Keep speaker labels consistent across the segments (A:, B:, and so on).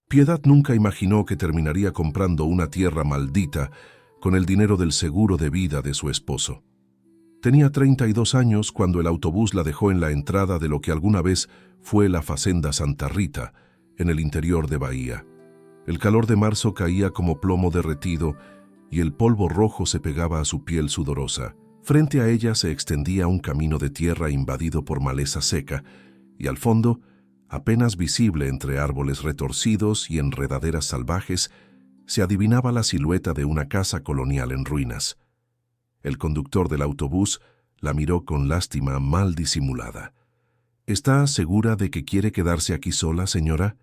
A: Piedad nunca imaginó que terminaría comprando una tierra maldita con el dinero del seguro de vida de su esposo. Tenía 32 años cuando el autobús la dejó en la entrada de lo que alguna vez fue la Fazenda Santa Rita, en el interior de Bahía. El calor de marzo caía como plomo derretido y el polvo rojo se pegaba a su piel sudorosa. Frente a ella se extendía un camino de tierra invadido por maleza seca y al fondo, apenas visible entre árboles retorcidos y enredaderas salvajes, se adivinaba la silueta de una casa colonial en ruinas. El conductor del autobús la miró con lástima mal disimulada. ¿Está segura de que quiere quedarse aquí sola, señora?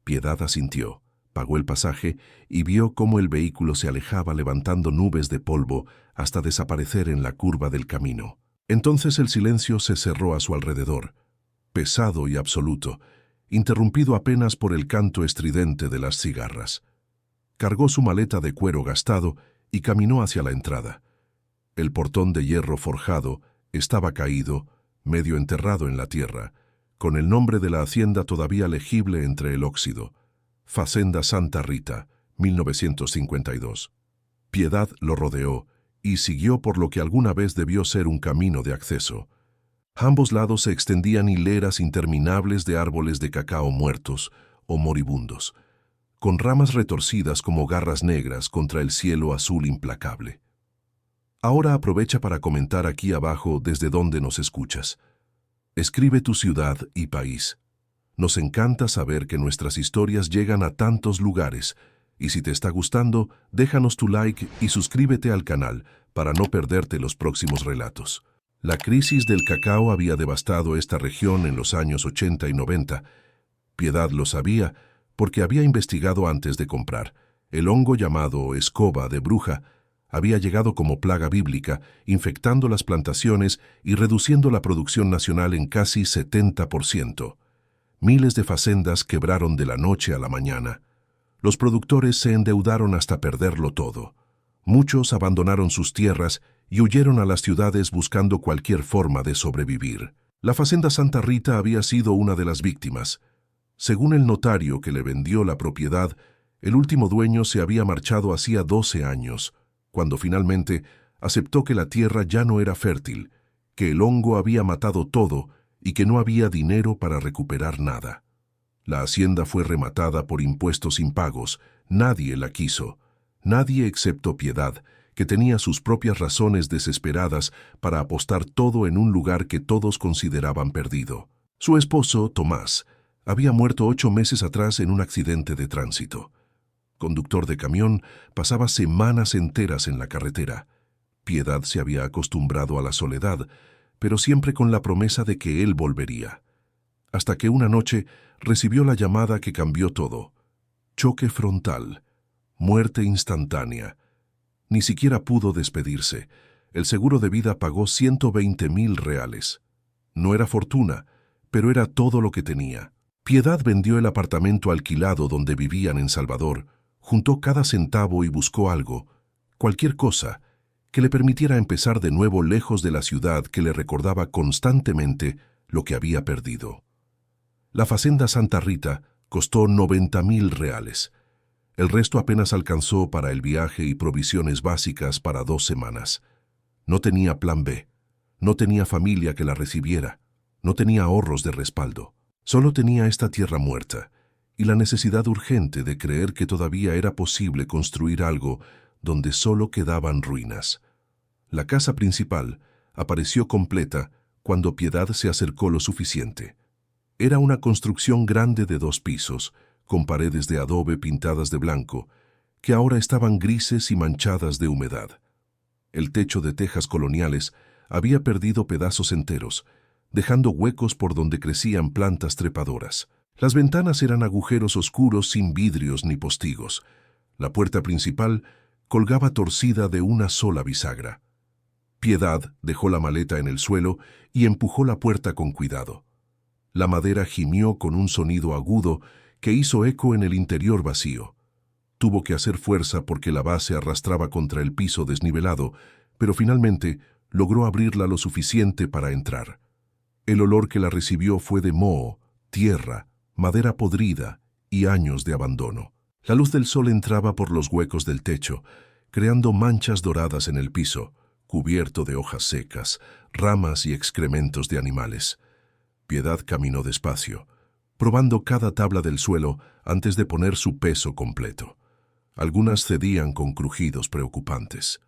A: Piedad asintió, pagó el pasaje y vio cómo el vehículo se alejaba levantando nubes de polvo hasta desaparecer en la curva del camino. Entonces el silencio se cerró a su alrededor, pesado y absoluto, interrumpido apenas por el canto estridente de las cigarras. Cargó su maleta de cuero gastado y caminó hacia la entrada. El portón de hierro forjado estaba caído, medio enterrado en la tierra, con el nombre de la hacienda todavía legible entre el óxido. Fazenda Santa Rita, 1952. Piedad lo rodeó y siguió por lo que alguna vez debió ser un camino de acceso. A ambos lados se extendían hileras interminables de árboles de cacao muertos o moribundos, con ramas retorcidas como garras negras contra el cielo azul implacable. Ahora aprovecha para comentar aquí abajo desde donde nos escuchas. Escribe tu ciudad y país. Nos encanta saber que nuestras historias llegan a tantos lugares, y si te está gustando, déjanos tu like y suscríbete al canal para no perderte los próximos relatos. La crisis del cacao había devastado esta región en los años 80 y 90. Piedad lo sabía porque había investigado antes de comprar. El hongo llamado escoba de bruja había llegado como plaga bíblica, infectando las plantaciones y reduciendo la producción nacional en casi 70%. Miles de facendas quebraron de la noche a la mañana. Los productores se endeudaron hasta perderlo todo. Muchos abandonaron sus tierras y huyeron a las ciudades buscando cualquier forma de sobrevivir. La Fazenda Santa Rita había sido una de las víctimas. Según el notario que le vendió la propiedad, el último dueño se había marchado hacía 12 años, cuando finalmente aceptó que la tierra ya no era fértil, que el hongo había matado todo y que no había dinero para recuperar nada. La hacienda fue rematada por impuestos impagos. Nadie la quiso. Nadie excepto Piedad, que tenía sus propias razones desesperadas para apostar todo en un lugar que todos consideraban perdido. Su esposo, Tomás, había muerto 8 meses atrás en un accidente de tránsito. Conductor de camión, pasaba semanas enteras en la carretera. Piedad se había acostumbrado a la soledad, pero siempre con la promesa de que él volvería. Hasta que una noche recibió la llamada que cambió todo. Choque frontal. Muerte instantánea. Ni siquiera pudo despedirse. El seguro de vida pagó 120,000 reales. No era fortuna, pero era todo lo que tenía. Piedad vendió el apartamento alquilado donde vivían en Salvador, juntó cada centavo y buscó algo, cualquier cosa, que le permitiera empezar de nuevo lejos de la ciudad que le recordaba constantemente lo que había perdido. La Fazenda Santa Rita costó 90,000 reales. El resto apenas alcanzó para el viaje y provisiones básicas para 2 semanas. No tenía plan B, no tenía familia que la recibiera, no tenía ahorros de respaldo. Solo tenía esta tierra muerta y la necesidad urgente de creer que todavía era posible construir algo donde solo quedaban ruinas. La casa principal apareció completa cuando Piedad se acercó lo suficiente. Era una construcción grande de 2 pisos, con paredes de adobe pintadas de blanco, que ahora estaban grises y manchadas de humedad. El techo de tejas coloniales había perdido pedazos enteros, dejando huecos por donde crecían plantas trepadoras. Las ventanas eran agujeros oscuros sin vidrios ni postigos. La puerta principal colgaba torcida de una sola bisagra. Piedad dejó la maleta en el suelo y empujó la puerta con cuidado. La madera gimió con un sonido agudo que hizo eco en el interior vacío. Tuvo que hacer fuerza porque la base arrastraba contra el piso desnivelado, pero finalmente logró abrirla lo suficiente para entrar. El olor que la recibió fue de moho, tierra, madera podrida y años de abandono. La luz del sol entraba por los huecos del techo, creando manchas doradas en el piso, cubierto de hojas secas, ramas y excrementos de animales. Piedad caminó despacio, probando cada tabla del suelo antes de poner su peso completo. Algunas cedían con crujidos preocupantes.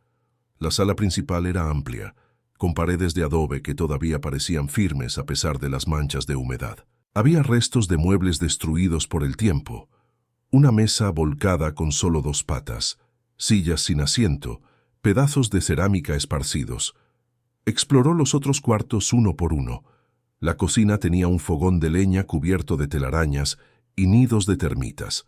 A: La sala principal era amplia, con paredes de adobe que todavía parecían firmes a pesar de las manchas de humedad. Había restos de muebles destruidos por el tiempo, una mesa volcada con solo 2 patas, sillas sin asiento, pedazos de cerámica esparcidos. Exploró los otros cuartos uno por uno. La cocina tenía un fogón de leña cubierto de telarañas y nidos de termitas.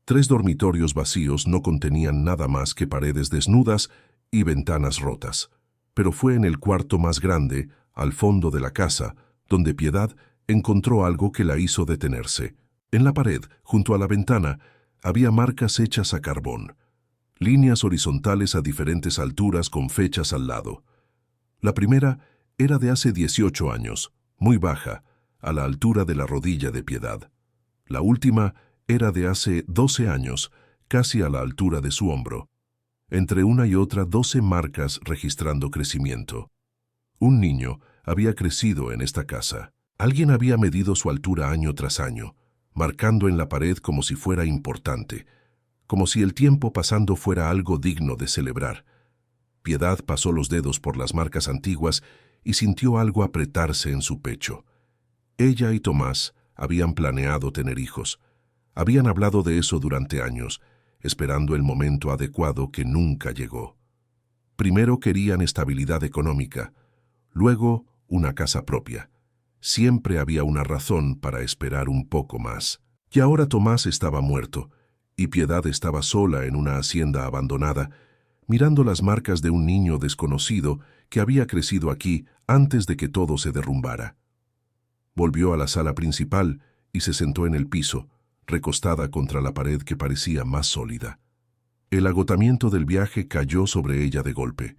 A: 3 dormitorios vacíos no contenían nada más que paredes desnudas y ventanas rotas. Pero fue en el cuarto más grande, al fondo de la casa, donde Piedad encontró algo que la hizo detenerse. En la pared, junto a la ventana, había marcas hechas a carbón, líneas horizontales a diferentes alturas con fechas al lado. La primera era de hace 18 años, muy baja, a la altura de la rodilla de Piedad. La última era de hace 12 años, casi a la altura de su hombro. Entre una y otra 12 marcas registrando crecimiento. Un niño había crecido en esta casa. Alguien había medido su altura año tras año, marcando en la pared como si fuera importante, como si el tiempo pasando fuera algo digno de celebrar. Piedad pasó los dedos por las marcas antiguas y sintió algo apretarse en su pecho. Ella y Tomás habían planeado tener hijos. Habían hablado de eso durante años, esperando el momento adecuado que nunca llegó. Primero querían estabilidad económica, luego una casa propia. Siempre había una razón para esperar un poco más. Y ahora Tomás estaba muerto, y Piedad estaba sola en una hacienda abandonada, mirando las marcas de un niño desconocido que había crecido aquí antes de que todo se derrumbara. Volvió a la sala principal y se sentó en el piso, recostada contra la pared que parecía más sólida. El agotamiento del viaje cayó sobre ella de golpe.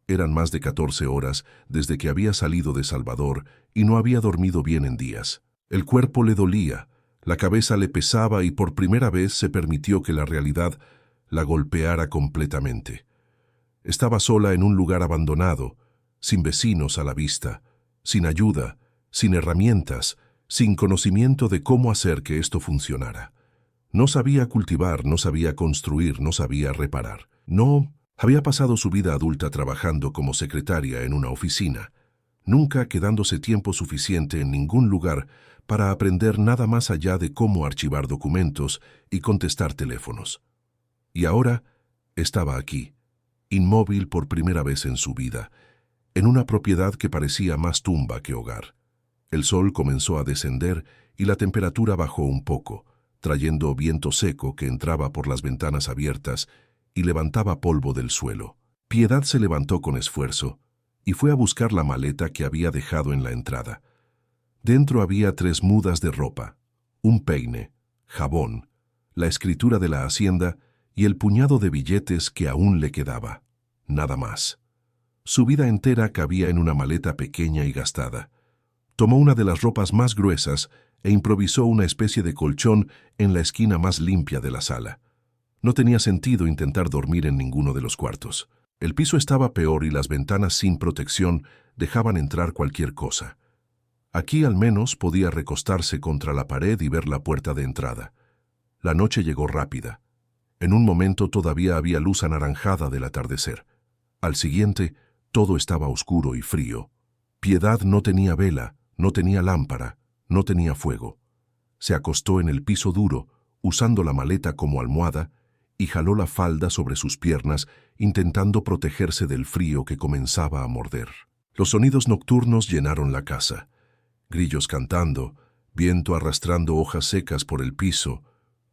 A: Eran más de 14 horas desde que había salido de Salvador y no había dormido bien en días. El cuerpo le dolía, la cabeza le pesaba y por primera vez se permitió que la realidad la golpeara completamente. Estaba sola en un lugar abandonado, sin vecinos a la vista, sin ayuda, sin herramientas, sin conocimiento de cómo hacer que esto funcionara. No sabía cultivar, no sabía construir, no sabía reparar. No, había pasado su vida adulta trabajando como secretaria en una oficina, nunca quedándose tiempo suficiente en ningún lugar para aprender nada más allá de cómo archivar documentos y contestar teléfonos. Y ahora estaba aquí, inmóvil por primera vez en su vida, en una propiedad que parecía más tumba que hogar. El sol comenzó a descender y la temperatura bajó un poco, trayendo viento seco que entraba por las ventanas abiertas y levantaba polvo del suelo. Piedad se levantó con esfuerzo y fue a buscar la maleta que había dejado en la entrada. Dentro había 3 mudas de ropa, un peine, jabón, la escritura de la hacienda y el puñado de billetes que aún le quedaba. Nada más. Su vida entera cabía en una maleta pequeña y gastada. Tomó una de las ropas más gruesas e improvisó una especie de colchón en la esquina más limpia de la sala. No tenía sentido intentar dormir en ninguno de los cuartos. El piso estaba peor y las ventanas sin protección dejaban entrar cualquier cosa. Aquí al menos podía recostarse contra la pared y ver la puerta de entrada. La noche llegó rápida. En un momento todavía había luz anaranjada del atardecer. Al siguiente, todo estaba oscuro y frío. Piedad no tenía vela, no tenía lámpara, no tenía fuego. Se acostó en el piso duro, usando la maleta como almohada, y jaló la falda sobre sus piernas, intentando protegerse del frío que comenzaba a morder. Los sonidos nocturnos llenaron la casa. Grillos cantando, viento arrastrando hojas secas por el piso,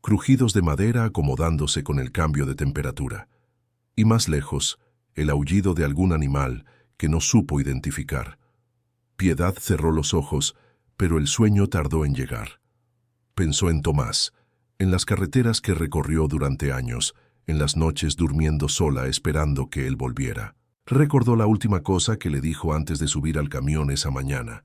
A: crujidos de madera acomodándose con el cambio de temperatura. Y más lejos, el aullido de algún animal que no supo identificar. Piedad cerró los ojos, pero el sueño tardó en llegar. Pensó en Tomás, en las carreteras que recorrió durante años, en las noches durmiendo sola esperando que él volviera. Recordó la última cosa que le dijo antes de subir al camión esa mañana,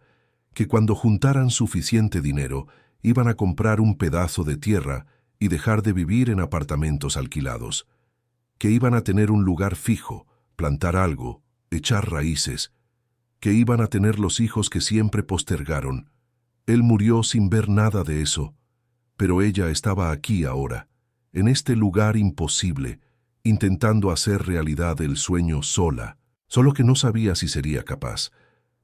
A: que cuando juntaran suficiente dinero iban a comprar un pedazo de tierra y dejar de vivir en apartamentos alquilados, que iban a tener un lugar fijo, plantar algo, echar raíces, que iban a tener los hijos que siempre postergaron. Él murió sin ver nada de eso, pero ella estaba aquí ahora, en este lugar imposible, intentando hacer realidad el sueño sola, solo que no sabía si sería capaz.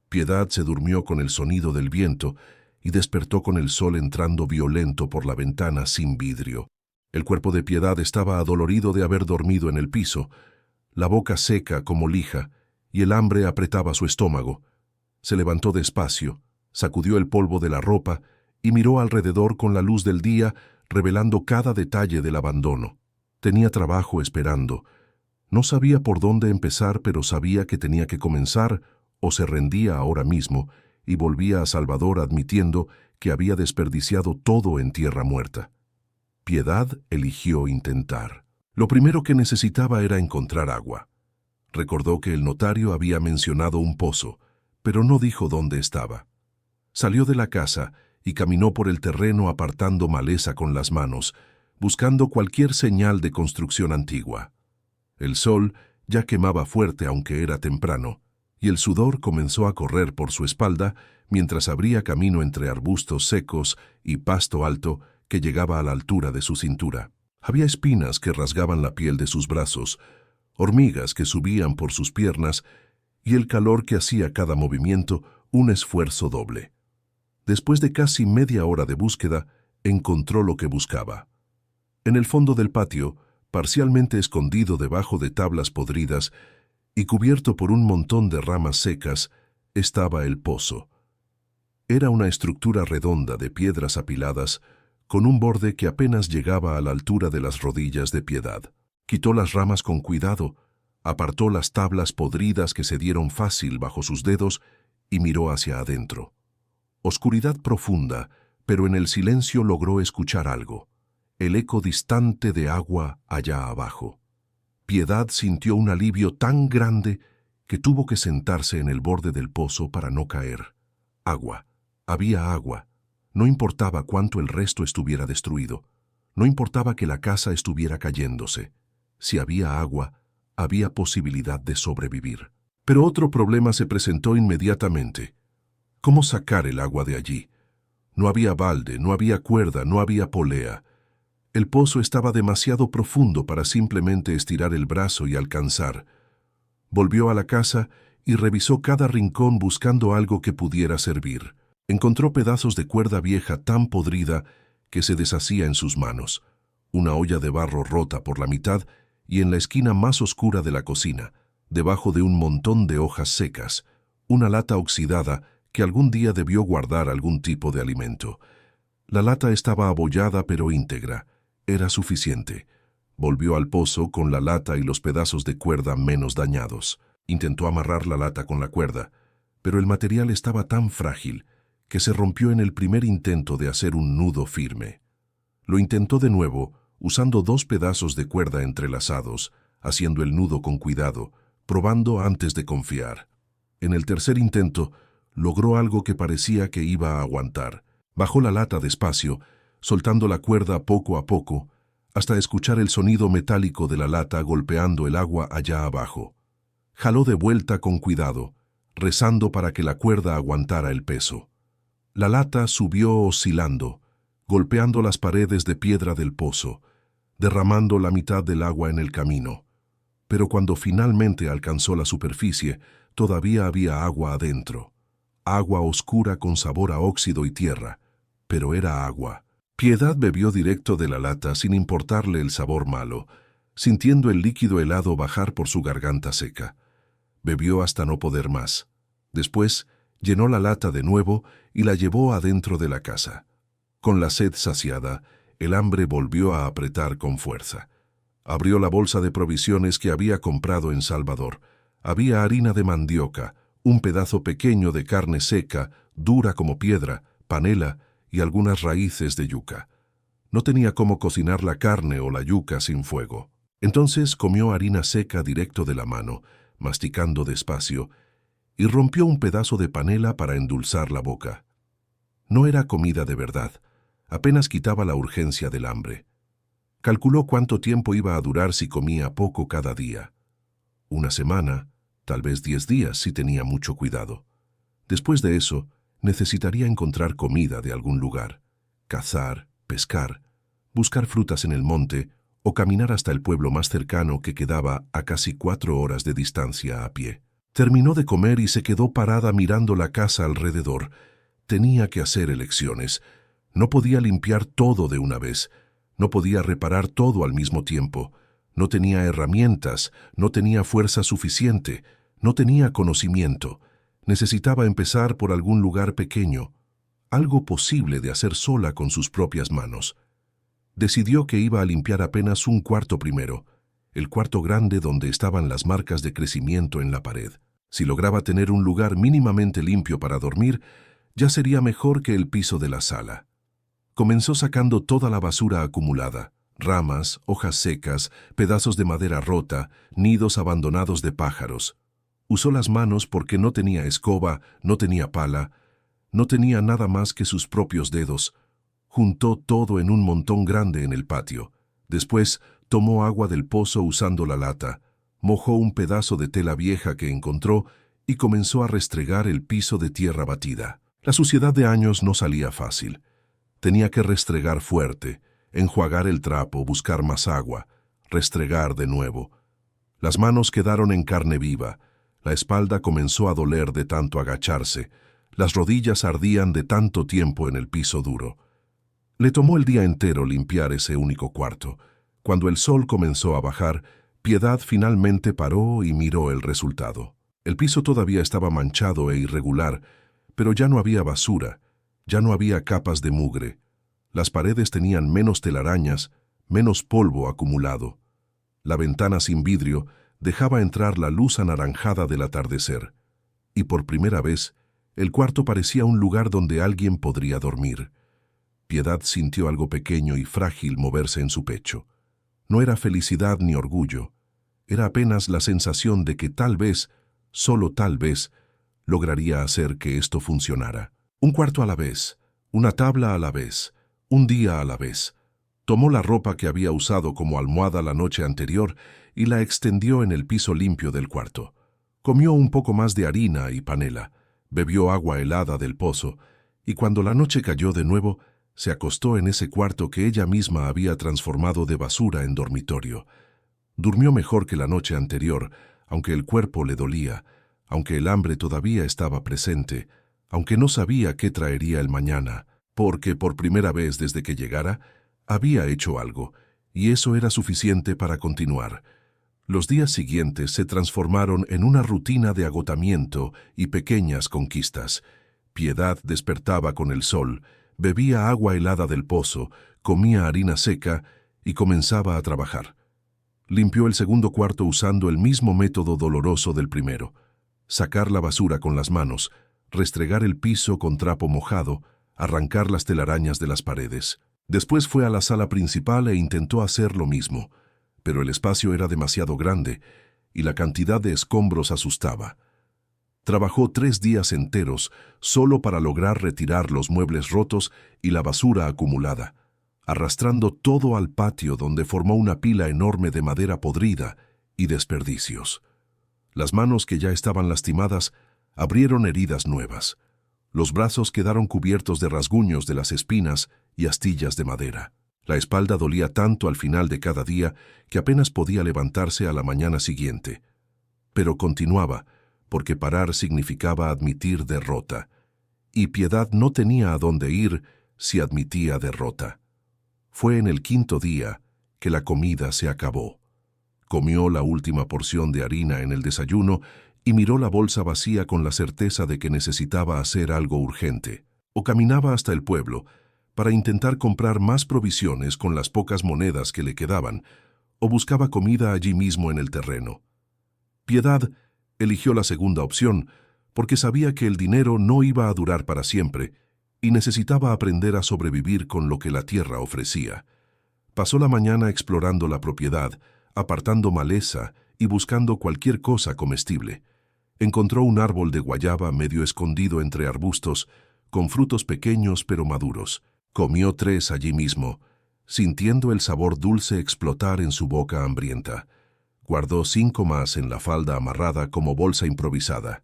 A: Piedad se durmió con el sonido del viento y despertó con el sol entrando violento por la ventana sin vidrio. El cuerpo de Piedad estaba adolorido de haber dormido en el piso, la boca seca como lija, y el hambre apretaba su estómago. Se levantó despacio, sacudió el polvo de la ropa y miró alrededor con la luz del día, revelando cada detalle del abandono. Tenía trabajo esperando. No sabía por dónde empezar, pero sabía que tenía que comenzar o se rendía ahora mismo y volvía a Salvador admitiendo que había desperdiciado todo en tierra muerta. Piedad eligió intentar. Lo primero que necesitaba era encontrar agua. Recordó que el notario había mencionado un pozo, pero no dijo dónde estaba. Salió de la casa y caminó por el terreno apartando maleza con las manos, buscando cualquier señal de construcción antigua. El sol ya quemaba fuerte aunque era temprano, y el sudor comenzó a correr por su espalda mientras abría camino entre arbustos secos y pasto alto que llegaba a la altura de su cintura. Había espinas que rasgaban la piel de sus brazos, hormigas que subían por sus piernas y el calor que hacía cada movimiento un esfuerzo doble. Después de casi media hora de búsqueda, encontró lo que buscaba. En el fondo del patio, parcialmente escondido debajo de tablas podridas y cubierto por un montón de ramas secas, estaba el pozo. Era una estructura redonda de piedras apiladas, con un borde que apenas llegaba a la altura de las rodillas de Piedad. Quitó las ramas con cuidado, apartó las tablas podridas que se dieron fácil bajo sus dedos y miró hacia adentro. Oscuridad profunda, pero en el silencio logró escuchar algo, el eco distante de agua allá abajo. Piedad sintió un alivio tan grande que tuvo que sentarse en el borde del pozo para no caer. Agua. Había agua. No importaba cuánto el resto estuviera destruido. No importaba que la casa estuviera cayéndose. Si había agua, había posibilidad de sobrevivir. Pero otro problema se presentó inmediatamente. ¿Cómo sacar el agua de allí? No había balde, no había cuerda, no había polea. El pozo estaba demasiado profundo para simplemente estirar el brazo y alcanzar. Volvió a la casa y revisó cada rincón buscando algo que pudiera servir. Encontró pedazos de cuerda vieja tan podrida que se deshacía en sus manos, una olla de barro rota por la mitad y en la esquina más oscura de la cocina, debajo de un montón de hojas secas, una lata oxidada que algún día debió guardar algún tipo de alimento. La lata estaba abollada pero íntegra. Era suficiente. Volvió al pozo con la lata y los pedazos de cuerda menos dañados. Intentó amarrar la lata con la cuerda, pero el material estaba tan frágil que se rompió en el primer intento de hacer un nudo firme. Lo intentó de nuevo, usando 2 pedazos de cuerda entrelazados, haciendo el nudo con cuidado, probando antes de confiar. En el tercer intento, logró algo que parecía que iba a aguantar. Bajó la lata despacio, soltando la cuerda poco a poco, hasta escuchar el sonido metálico de la lata golpeando el agua allá abajo. Jaló de vuelta con cuidado, rezando para que la cuerda aguantara el peso. La lata subió oscilando, golpeando las paredes de piedra del pozo, derramando la mitad del agua en el camino. Pero cuando finalmente alcanzó la superficie, todavía había agua adentro. Agua oscura con sabor a óxido y tierra, pero era agua. Piedad bebió directo de la lata sin importarle el sabor malo, sintiendo el líquido helado bajar por su garganta seca. Bebió hasta no poder más. Después, llenó la lata de nuevo y la llevó adentro de la casa. Con la sed saciada, el hambre volvió a apretar con fuerza. Abrió la bolsa de provisiones que había comprado en Salvador. Había harina de mandioca, un pedazo pequeño de carne seca, dura como piedra, panela y algunas raíces de yuca. No tenía cómo cocinar la carne o la yuca sin fuego. Entonces comió harina seca directo de la mano, masticando despacio, y rompió un pedazo de panela para endulzar la boca. No era comida de verdad, apenas quitaba la urgencia del hambre. Calculó cuánto tiempo iba a durar si comía poco cada día. Una semana, tal vez 10 días si tenía mucho cuidado. Después de eso, necesitaría encontrar comida de algún lugar, cazar, pescar, buscar frutas en el monte o caminar hasta el pueblo más cercano que quedaba a casi 4 horas de distancia a pie. Terminó de comer y se quedó parada mirando la casa alrededor. Tenía que hacer elecciones. No podía limpiar todo de una vez. No podía reparar todo al mismo tiempo. No tenía herramientas, no tenía fuerza suficiente, no tenía conocimiento. Necesitaba empezar por algún lugar pequeño, algo posible de hacer sola con sus propias manos. Decidió que iba a limpiar apenas un cuarto primero, el cuarto grande donde estaban las marcas de crecimiento en la pared. Si lograba tener un lugar mínimamente limpio para dormir, ya sería mejor que el piso de la sala. Comenzó sacando toda la basura acumulada, ramas, hojas secas, pedazos de madera rota, nidos abandonados de pájaros. Usó las manos porque no tenía escoba, no tenía pala, no tenía nada más que sus propios dedos. Juntó todo en un montón grande en el patio. Después tomó agua del pozo usando la lata, mojó un pedazo de tela vieja que encontró y comenzó a restregar el piso de tierra batida. La suciedad de años no salía fácil. Tenía que restregar fuerte, enjuagar el trapo, buscar más agua, restregar de nuevo. Las manos quedaron en carne viva, la espalda comenzó a doler de tanto agacharse, las rodillas ardían de tanto tiempo en el piso duro. Le tomó el día entero limpiar ese único cuarto. Cuando el sol comenzó a bajar, Piedad finalmente paró y miró el resultado. El piso todavía estaba manchado e irregular, pero ya no había basura, ya no había capas de mugre. Las paredes tenían menos telarañas, menos polvo acumulado. La ventana sin vidrio dejaba entrar la luz anaranjada del atardecer. Y por primera vez, el cuarto parecía un lugar donde alguien podría dormir. Piedad sintió algo pequeño y frágil moverse en su pecho. No era felicidad ni orgullo. Era apenas la sensación de que tal vez, solo tal vez, lograría hacer que esto funcionara. Un cuarto a la vez, una tabla a la vez, un día a la vez. Tomó la ropa que había usado como almohada la noche anterior y la extendió en el piso limpio del cuarto. Comió un poco más de harina y panela, bebió agua helada del pozo, y cuando la noche cayó de nuevo, se acostó en ese cuarto que ella misma había transformado de basura en dormitorio. Durmió mejor que la noche anterior, aunque el cuerpo le dolía, aunque el hambre todavía estaba presente, aunque no sabía qué traería el mañana, porque por primera vez desde que llegara, había hecho algo, y eso era suficiente para continuar. Los días siguientes se transformaron en una rutina de agotamiento y pequeñas conquistas. Piedad despertaba con el sol, bebía agua helada del pozo, comía harina seca y comenzaba a trabajar. Limpió el segundo cuarto usando el mismo método doloroso del primero. Sacar la basura con las manos, restregar el piso con trapo mojado, arrancar las telarañas de las paredes. Después fue a la sala principal e intentó hacer lo mismo, pero el espacio era demasiado grande y la cantidad de escombros asustaba. Trabajó 3 días enteros solo para lograr retirar los muebles rotos y la basura acumulada, arrastrando todo al patio donde formó una pila enorme de madera podrida y desperdicios. Las manos que ya estaban lastimadas abrieron heridas nuevas. Los brazos quedaron cubiertos de rasguños de las espinas y astillas de madera. La espalda dolía tanto al final de cada día que apenas podía levantarse a la mañana siguiente. Pero continuaba, porque parar significaba admitir derrota, y Piedad no tenía a dónde ir si admitía derrota. Fue en el 5.º día que la comida se acabó. Comió la última porción de harina en el desayuno y miró la bolsa vacía con la certeza de que necesitaba hacer algo urgente. O caminaba hasta el pueblo para intentar comprar más provisiones con las pocas monedas que le quedaban, o buscaba comida allí mismo en el terreno. Piedad eligió la segunda opción porque sabía que el dinero no iba a durar para siempre y necesitaba aprender a sobrevivir con lo que la tierra ofrecía. Pasó la mañana explorando la propiedad, apartando maleza y buscando cualquier cosa comestible. Encontró un árbol de guayaba medio escondido entre arbustos, con frutos pequeños pero maduros. Comió 3 allí mismo, sintiendo el sabor dulce explotar en su boca hambrienta. Guardó 5 más en la falda amarrada como bolsa improvisada.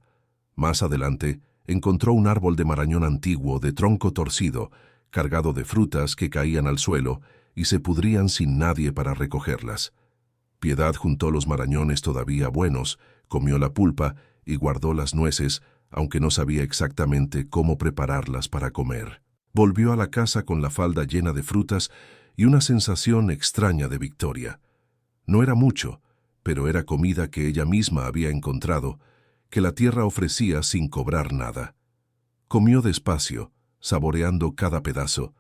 A: Más adelante, encontró un árbol de marañón antiguo de tronco torcido, cargado de frutas que caían al suelo y se pudrían sin nadie para recogerlas. Piedad juntó los marañones todavía buenos, comió la pulpa y guardó las nueces, aunque no sabía exactamente cómo prepararlas para comer. Volvió a la casa con la falda llena de frutas y una sensación extraña de victoria. No era mucho, pero era comida que ella misma había encontrado, que la tierra ofrecía sin cobrar nada. Comió despacio, saboreando cada pedazo,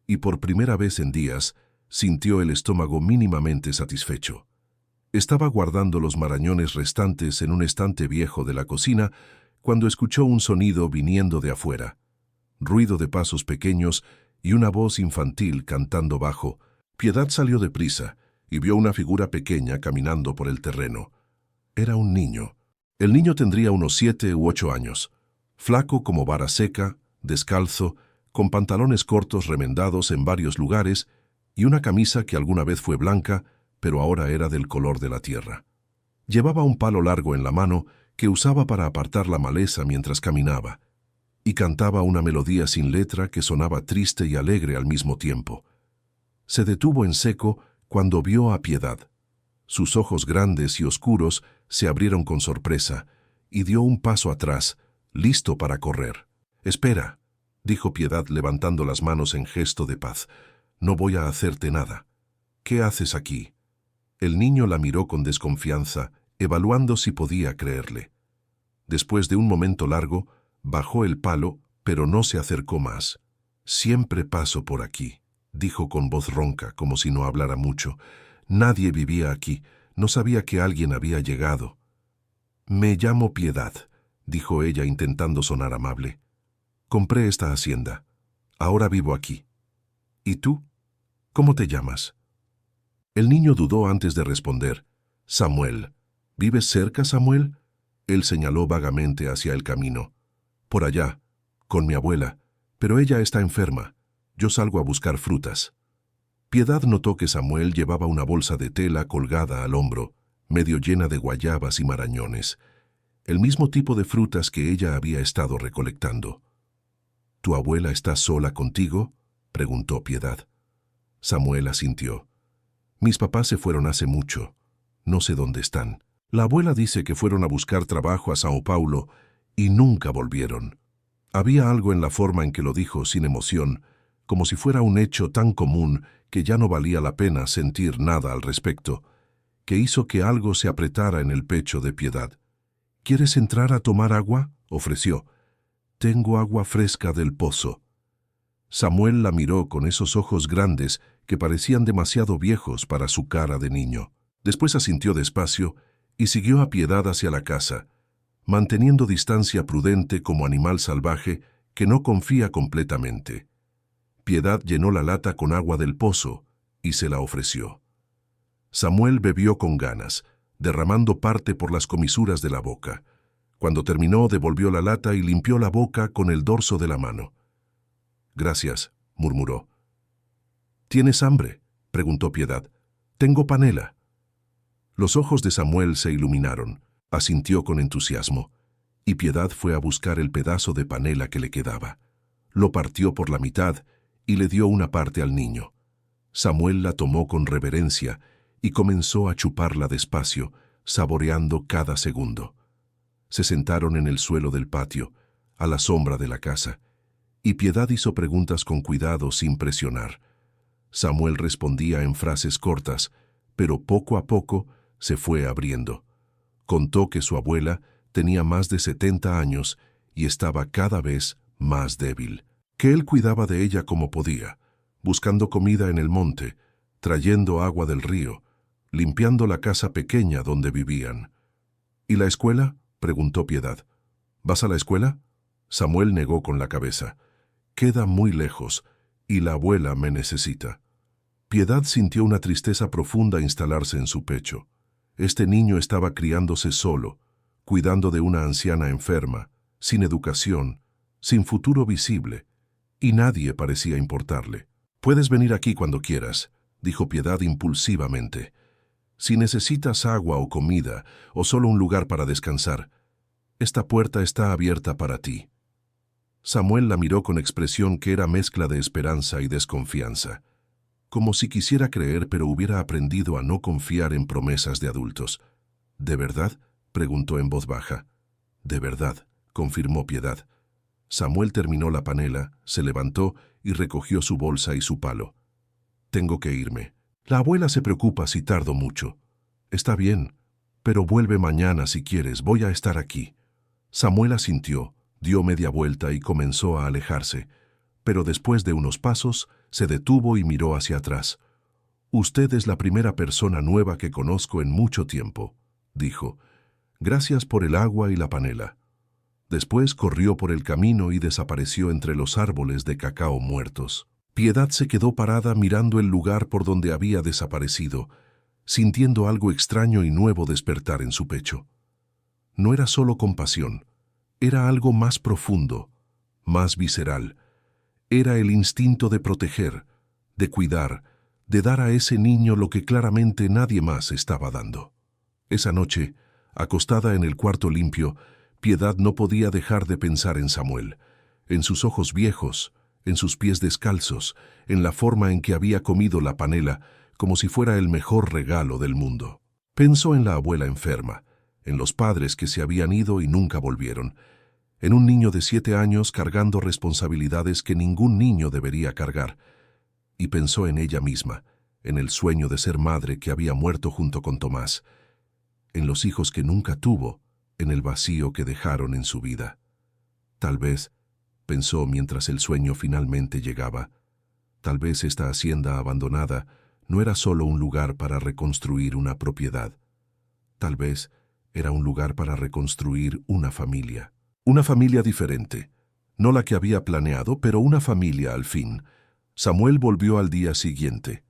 A: y por primera vez en días sintió el estómago mínimamente satisfecho. Estaba guardando los marañones restantes en un estante viejo de la cocina cuando escuchó un sonido viniendo de afuera. Ruido de pasos pequeños y una voz infantil cantando bajo. Piedad salió deprisa y vio una figura pequeña caminando por el terreno. Era un niño. El niño tendría unos 7 u 8 años, flaco como vara seca, descalzo, con pantalones cortos remendados en varios lugares y una camisa que alguna vez fue blanca, pero ahora era del color de la tierra. Llevaba un palo largo en la mano que usaba para apartar la maleza mientras caminaba, y cantaba una melodía sin letra que sonaba triste y alegre al mismo tiempo. Se detuvo en seco cuando vio a Piedad. Sus ojos grandes y oscuros se abrieron con sorpresa, y dio un paso atrás, listo para correr. «Espera», dijo Piedad levantando las manos en gesto de paz. «No voy a hacerte nada. ¿Qué haces aquí?» El niño la miró con desconfianza, evaluando si podía creerle. Después de un momento largo, bajó el palo, pero no se acercó más. «Siempre paso por aquí», dijo con voz ronca, como si no hablara mucho. «Nadie vivía aquí. No sabía que alguien había llegado». «Me llamo Piedad», dijo ella intentando sonar amable. «Compré esta hacienda. Ahora vivo aquí. ¿Y tú? ¿Cómo te llamas?» El niño dudó antes de responder. «Samuel». «¿Vives cerca, Samuel?» Él señaló vagamente hacia el camino. «Por allá, con mi abuela, pero ella está enferma. Yo salgo a buscar frutas». Piedad notó que Samuel llevaba una bolsa de tela colgada al hombro, medio llena de guayabas y marañones, el mismo tipo de frutas que ella había estado recolectando. «¿Tu abuela está sola contigo?», preguntó Piedad. Samuel asintió. «Mis papás se fueron hace mucho. No sé dónde están. La abuela dice que fueron a buscar trabajo a São Paulo y nunca volvieron». Había algo en la forma en que lo dijo sin emoción, como si fuera un hecho tan común que ya no valía la pena sentir nada al respecto, que hizo que algo se apretara en el pecho de Piedad. «¿Quieres entrar a tomar agua?», ofreció. «Tengo agua fresca del pozo». Samuel la miró con esos ojos grandes que parecían demasiado viejos para su cara de niño. Después asintió despacio y siguió a Piedad hacia la casa, manteniendo distancia prudente como animal salvaje que no confía completamente. Piedad llenó la lata con agua del pozo y se la ofreció. Samuel bebió con ganas, derramando parte por las comisuras de la boca. Cuando terminó, devolvió la lata y limpió la boca con el dorso de la mano. «Gracias», murmuró. «¿Tienes hambre?», preguntó Piedad. «Tengo panela». Los ojos de Samuel se iluminaron, asintió con entusiasmo, y Piedad fue a buscar el pedazo de panela que le quedaba. Lo partió por la mitad y le dio una parte al niño. Samuel la tomó con reverencia y comenzó a chuparla despacio, saboreando cada segundo. Se sentaron en el suelo del patio, a la sombra de la casa, y Piedad hizo preguntas con cuidado sin presionar. Samuel respondía en frases cortas, pero poco a poco se fue abriendo. Contó que su abuela tenía más de 70 años y estaba cada vez más débil, que él cuidaba de ella como podía, buscando comida en el monte, trayendo agua del río, limpiando la casa pequeña donde vivían. «¿Y la escuela?», preguntó Piedad. «¿Vas a la escuela?». Samuel negó con la cabeza. «Queda muy lejos, y la abuela me necesita». Piedad sintió una tristeza profunda instalarse en su pecho. Este niño estaba criándose solo, cuidando de una anciana enferma, sin educación, sin futuro visible, y nadie parecía importarle. Puedes venir aquí cuando quieras, dijo Piedad impulsivamente. Si necesitas agua o comida, o solo un lugar para descansar, esta puerta está abierta para ti. Samuel la miró con expresión que era mezcla de esperanza y desconfianza, como si quisiera creer pero hubiera aprendido a no confiar en promesas de adultos. ¿De verdad?, preguntó en voz baja. «De verdad», confirmó Piedad. Samuel terminó la panela, se levantó y recogió su bolsa y su palo. «Tengo que irme. La abuela se preocupa si tardo mucho». «Está bien, pero vuelve mañana si quieres, voy a estar aquí». Samuel asintió, dio media vuelta y comenzó a alejarse, pero después de unos pasos se detuvo y miró hacia atrás. «Usted es la primera persona nueva que conozco en mucho tiempo», dijo. «Gracias por el agua y la panela». Después corrió por el camino y desapareció entre los árboles de cacao muertos. Piedad se quedó parada mirando el lugar por donde había desaparecido, sintiendo algo extraño y nuevo despertar en su pecho. No era solo compasión, era algo más profundo, más visceral. Era el instinto de proteger, de cuidar, de dar a ese niño lo que claramente nadie más estaba dando. Esa noche, acostada en el cuarto limpio, Piedad no podía dejar de pensar en Samuel, en sus ojos viejos, en sus pies descalzos, en la forma en que había comido la panela, como si fuera el mejor regalo del mundo. Pensó en la abuela enferma, en los padres que se habían ido y nunca volvieron, en un niño de 7 años cargando responsabilidades que ningún niño debería cargar, y pensó en ella misma, en el sueño de ser madre que había muerto junto con Tomás, en los hijos que nunca tuvo, en el vacío que dejaron en su vida. Tal vez, pensó mientras el sueño finalmente llegaba, tal vez esta hacienda abandonada no era solo un lugar para reconstruir una propiedad. Tal vez era un lugar para reconstruir una familia. Una familia diferente, no la que había planeado, pero una familia al fin. Samuel volvió al día siguiente,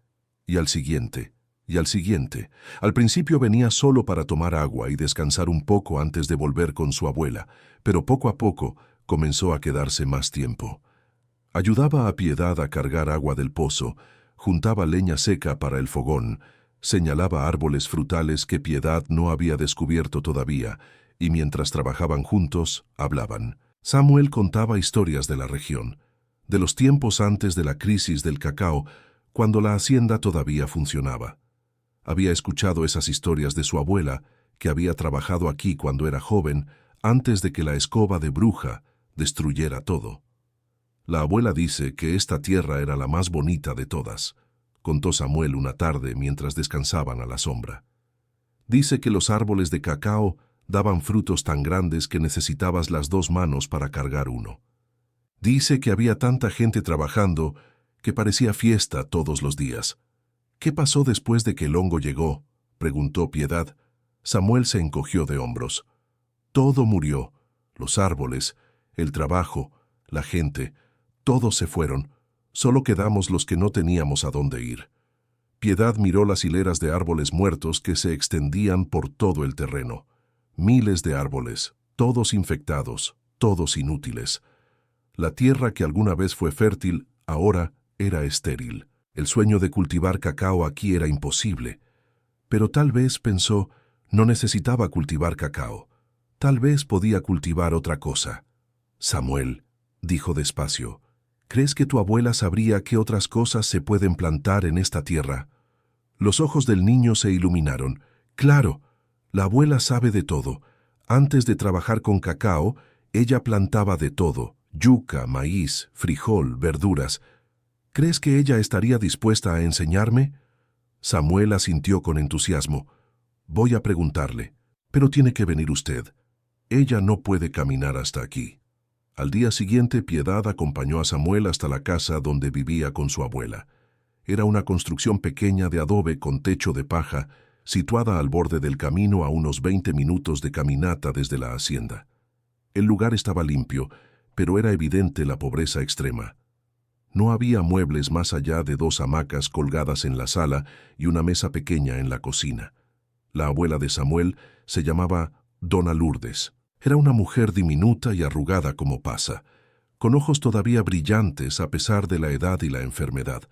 A: y al siguiente, y al siguiente. Al principio venía solo para tomar agua y descansar un poco antes de volver con su abuela, pero poco a poco comenzó a quedarse más tiempo. Ayudaba a Piedad a cargar agua del pozo, juntaba leña seca para el fogón, señalaba árboles frutales que Piedad no había descubierto todavía, y mientras trabajaban juntos, hablaban. Samuel contaba historias de la región, de los tiempos antes de la crisis del cacao, cuando la hacienda todavía funcionaba. Había escuchado esas historias de su abuela, que había trabajado aquí cuando era joven, antes de que la escoba de bruja destruyera todo. La abuela dice que esta tierra era la más bonita de todas, contó Samuel una tarde mientras descansaban a la sombra. Dice que los árboles de cacao daban frutos tan grandes que necesitabas las 2 manos para cargar uno. Dice que había tanta gente trabajando que parecía fiesta todos los días. «¿Qué pasó después de que el hongo llegó?», preguntó Piedad. Samuel se encogió de hombros. «Todo murió. Los árboles, el trabajo, la gente, todos se fueron. Solo quedamos los que no teníamos a dónde ir». Piedad miró las hileras de árboles muertos que se extendían por todo el terreno. Miles de árboles, todos infectados, todos inútiles. La tierra que alguna vez fue fértil, ahora era estéril. El sueño de cultivar cacao aquí era imposible. Pero tal vez, pensó, no necesitaba cultivar cacao. Tal vez podía cultivar otra cosa. «Samuel», dijo despacio, «¿crees que tu abuela sabría qué otras cosas se pueden plantar en esta tierra?» Los ojos del niño se iluminaron. «Claro, la abuela sabe de todo. Antes de trabajar con cacao, ella plantaba de todo, yuca, maíz, frijol, verduras. ¿Crees que ella estaría dispuesta a enseñarme?» Samuel asintió con entusiasmo. «Voy a preguntarle, pero tiene que venir usted. Ella no puede caminar hasta aquí». Al día siguiente, Piedad acompañó a Samuel hasta la casa donde vivía con su abuela. Era una construcción pequeña de adobe con techo de paja, situada al borde del camino a unos 20 minutos de caminata desde la hacienda. El lugar estaba limpio, pero era evidente la pobreza extrema. No había muebles más allá de 2 hamacas colgadas en la sala y una mesa pequeña en la cocina. La abuela de Samuel se llamaba Dona Lourdes. Era una mujer diminuta y arrugada como pasa, con ojos todavía brillantes a pesar de la edad y la enfermedad.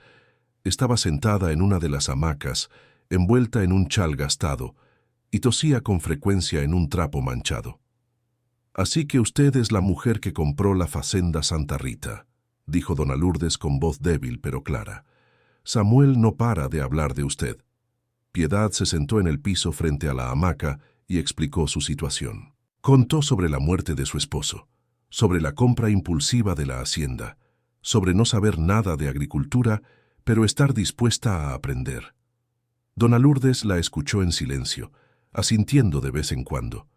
A: Estaba sentada en una de las hamacas, envuelta en un chal gastado, y tosía con frecuencia en un trapo manchado. «Así que usted es la mujer que compró la Facenda Santa Rita», dijo Dona Lourdes con voz débil pero clara. «Samuel no para de hablar de usted». Piedad se sentó en el piso frente a la hamaca y explicó su situación. Contó sobre la muerte de su esposo, sobre la compra impulsiva de la hacienda, sobre no saber nada de agricultura, pero estar dispuesta a aprender. Dona Lourdes la escuchó en silencio, asintiendo de vez en cuando.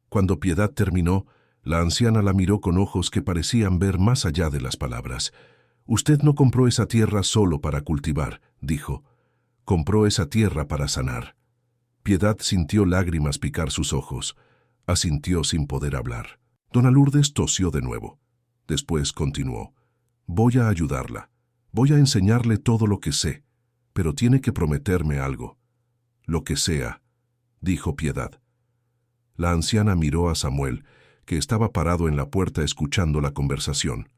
A: Cuando Piedad terminó, la anciana la miró con ojos que parecían ver más allá de las palabras. «Usted no compró esa tierra solo para cultivar», dijo. «Compró esa tierra para sanar». Piedad sintió lágrimas picar sus ojos. Asintió sin poder hablar. Dona Lourdes tosió de nuevo. Después continuó. «Voy a ayudarla. Voy a enseñarle todo lo que sé, pero tiene que prometerme algo». «Lo que sea», dijo Piedad. La anciana miró a Samuel, que estaba parado en la puerta escuchando la conversación.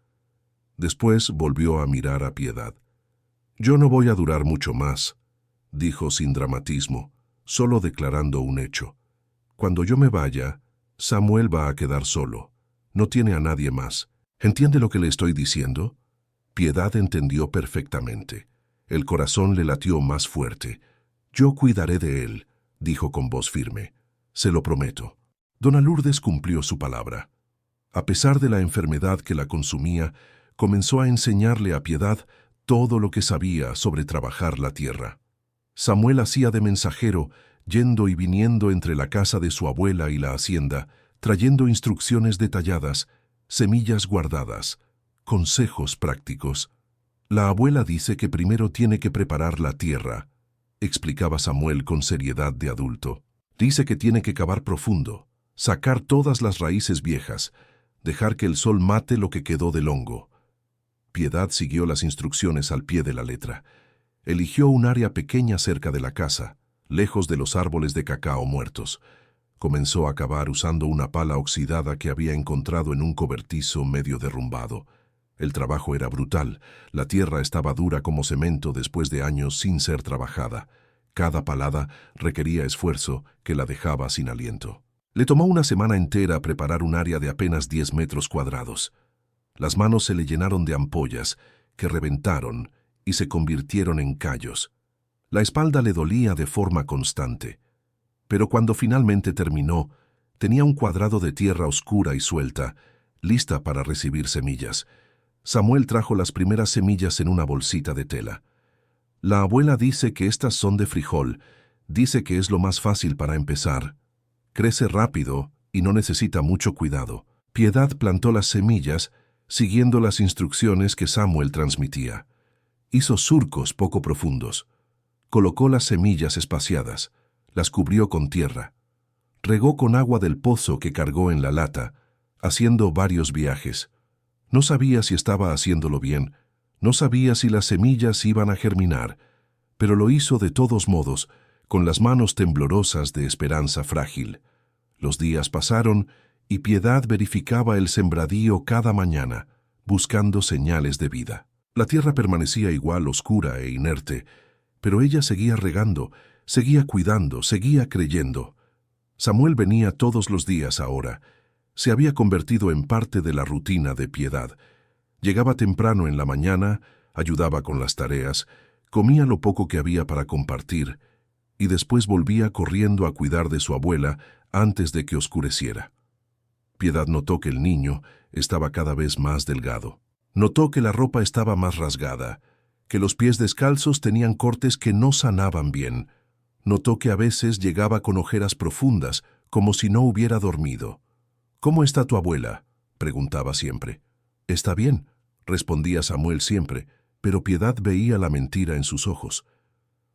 A: Después volvió a mirar a Piedad. «Yo no voy a durar mucho más», dijo sin dramatismo, solo declarando un hecho. «Cuando yo me vaya, Samuel va a quedar solo. No tiene a nadie más. ¿Entiende lo que le estoy diciendo?» Piedad entendió perfectamente. El corazón le latió más fuerte. «Yo cuidaré de él», dijo con voz firme. «Se lo prometo». Dona Lourdes cumplió su palabra. A pesar de la enfermedad que la consumía, comenzó a enseñarle a Piedad todo lo que sabía sobre trabajar la tierra. Samuel hacía de mensajero, yendo y viniendo entre la casa de su abuela y la hacienda, trayendo instrucciones detalladas, semillas guardadas, consejos prácticos. «La abuela dice que primero tiene que preparar la tierra», explicaba Samuel con seriedad de adulto. «Dice que tiene que cavar profundo, sacar todas las raíces viejas, dejar que el sol mate lo que quedó del hongo». Piedad siguió las instrucciones al pie de la letra. Eligió un área pequeña cerca de la casa, lejos de los árboles de cacao muertos. Comenzó a cavar usando una pala oxidada que había encontrado en un cobertizo medio derrumbado. El trabajo era brutal. La tierra estaba dura como cemento después de años sin ser trabajada. Cada palada requería esfuerzo que la dejaba sin aliento. Le tomó una semana entera preparar un área de apenas 10 metros cuadrados. Las manos se le llenaron de ampollas, que reventaron y se convirtieron en callos. La espalda le dolía de forma constante. Pero cuando finalmente terminó, tenía un cuadrado de tierra oscura y suelta, lista para recibir semillas. Samuel trajo las primeras semillas en una bolsita de tela. «La abuela dice que estas son de frijol. Dice que es lo más fácil para empezar. Crece rápido y no necesita mucho cuidado». Piedad plantó las semillas, siguiendo las instrucciones que Samuel transmitía. Hizo surcos poco profundos. Colocó las semillas espaciadas. Las cubrió con tierra. Regó con agua del pozo que cargó en la lata, haciendo varios viajes. No sabía si estaba haciéndolo bien. No sabía si las semillas iban a germinar, pero lo hizo de todos modos, con las manos temblorosas de esperanza frágil. Los días pasaron y Piedad verificaba el sembradío cada mañana, buscando señales de vida. La tierra permanecía igual oscura e inerte, pero ella seguía regando, seguía cuidando, seguía creyendo. Samuel venía todos los días ahora. Se había convertido en parte de la rutina de Piedad. Llegaba temprano en la mañana, ayudaba con las tareas, comía lo poco que había para compartir, y después volvía corriendo a cuidar de su abuela antes de que oscureciera. Piedad notó que el niño estaba cada vez más delgado. Notó que la ropa estaba más rasgada, que los pies descalzos tenían cortes que no sanaban bien. Notó que a veces llegaba con ojeras profundas, como si no hubiera dormido. «¿Cómo está tu abuela?», preguntaba siempre. «Está bien», respondía Samuel siempre, pero Piedad veía la mentira en sus ojos.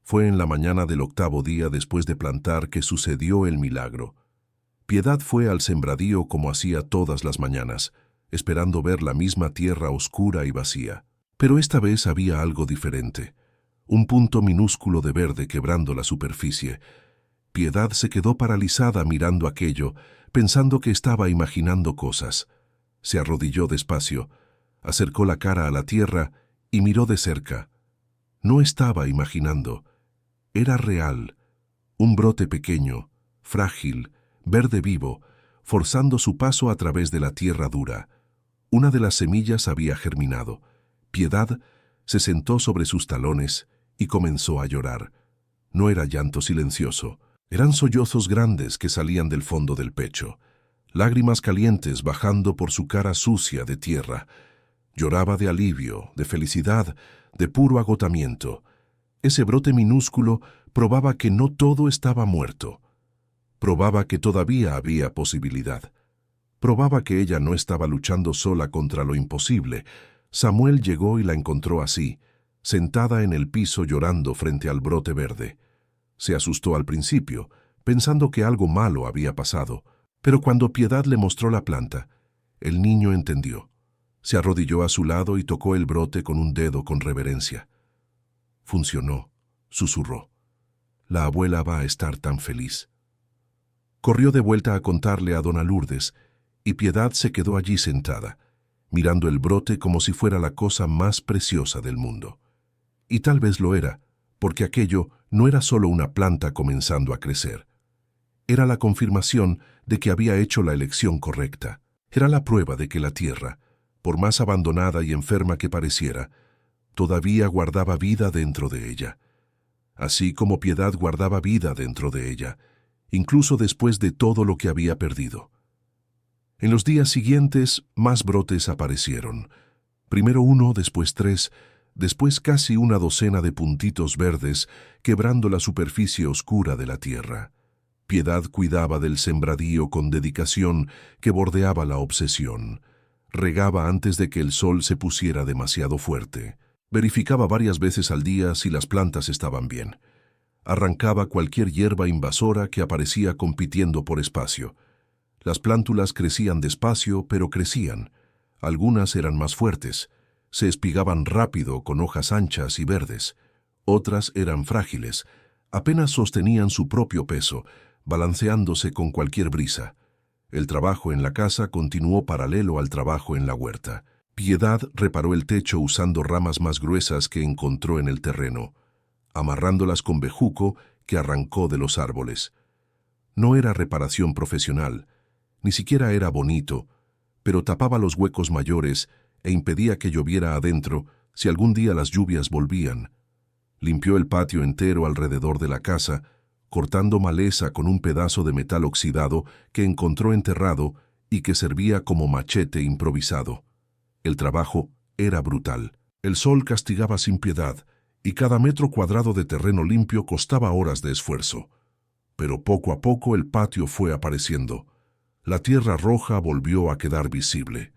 A: Fue en la mañana del 8º día después de plantar que sucedió el milagro. Piedad fue al sembradío como hacía todas las mañanas, esperando ver la misma tierra oscura y vacía. Pero esta vez había algo diferente. Un punto minúsculo de verde quebrando la superficie. Piedad se quedó paralizada mirando aquello, pensando que estaba imaginando cosas. Se arrodilló despacio, Acercó la cara a la tierra y miró de cerca. No estaba imaginando. Era real. Un brote pequeño, frágil, verde vivo, forzando su paso a través de la tierra dura. Una de las semillas había germinado. Piedad se sentó sobre sus talones y comenzó a llorar. No era llanto silencioso. Eran sollozos grandes que salían del fondo del pecho. Lágrimas calientes bajando por su cara sucia de tierra. Lloraba de alivio, de felicidad, de puro agotamiento. Ese brote minúsculo probaba que no todo estaba muerto. Probaba que todavía había posibilidad. Probaba que ella no estaba luchando sola contra lo imposible. Samuel llegó y la encontró así, sentada en el piso llorando frente al brote verde. Se asustó al principio, pensando que algo malo había pasado, pero cuando Piedad le mostró la planta, el niño entendió. Se arrodilló a su lado y tocó el brote con un dedo con reverencia. Funcionó, susurró. La abuela va a estar tan feliz. Corrió de vuelta a contarle a dona Lourdes, y Piedad se quedó allí sentada, mirando el brote como si fuera la cosa más preciosa del mundo. Y tal vez lo era, porque aquello no era solo una planta comenzando a crecer. Era la confirmación de que había hecho la elección correcta. Era la prueba de que la tierra, por más abandonada y enferma que pareciera, todavía guardaba vida dentro de ella. Así como Piedad guardaba vida dentro de ella, incluso después de todo lo que había perdido. En los días siguientes, más brotes aparecieron. Primero uno, después tres, después casi una docena de puntitos verdes quebrando la superficie oscura de la tierra. Piedad cuidaba del sembradío con dedicación que bordeaba la obsesión. Regaba antes de que el sol se pusiera demasiado fuerte. Verificaba varias veces al día si las plantas estaban bien. Arrancaba cualquier hierba invasora que aparecía compitiendo por espacio. Las plántulas crecían despacio, pero crecían. Algunas eran más fuertes. Se espigaban rápido con hojas anchas y verdes. Otras eran frágiles. Apenas sostenían su propio peso, balanceándose con cualquier brisa. El trabajo en la casa continuó paralelo al trabajo en la huerta. Piedad reparó el techo usando ramas más gruesas que encontró en el terreno, amarrándolas con bejuco que arrancó de los árboles. No era reparación profesional, ni siquiera era bonito, pero tapaba los huecos mayores e impedía que lloviera adentro si algún día las lluvias volvían. Limpió el patio entero alrededor de la casa, cortando maleza con un pedazo de metal oxidado que encontró enterrado y que servía como machete improvisado. El trabajo era brutal. El sol castigaba sin piedad, y cada metro cuadrado de terreno limpio costaba horas de esfuerzo. Pero poco a poco el patio fue apareciendo. La tierra roja volvió a quedar visible.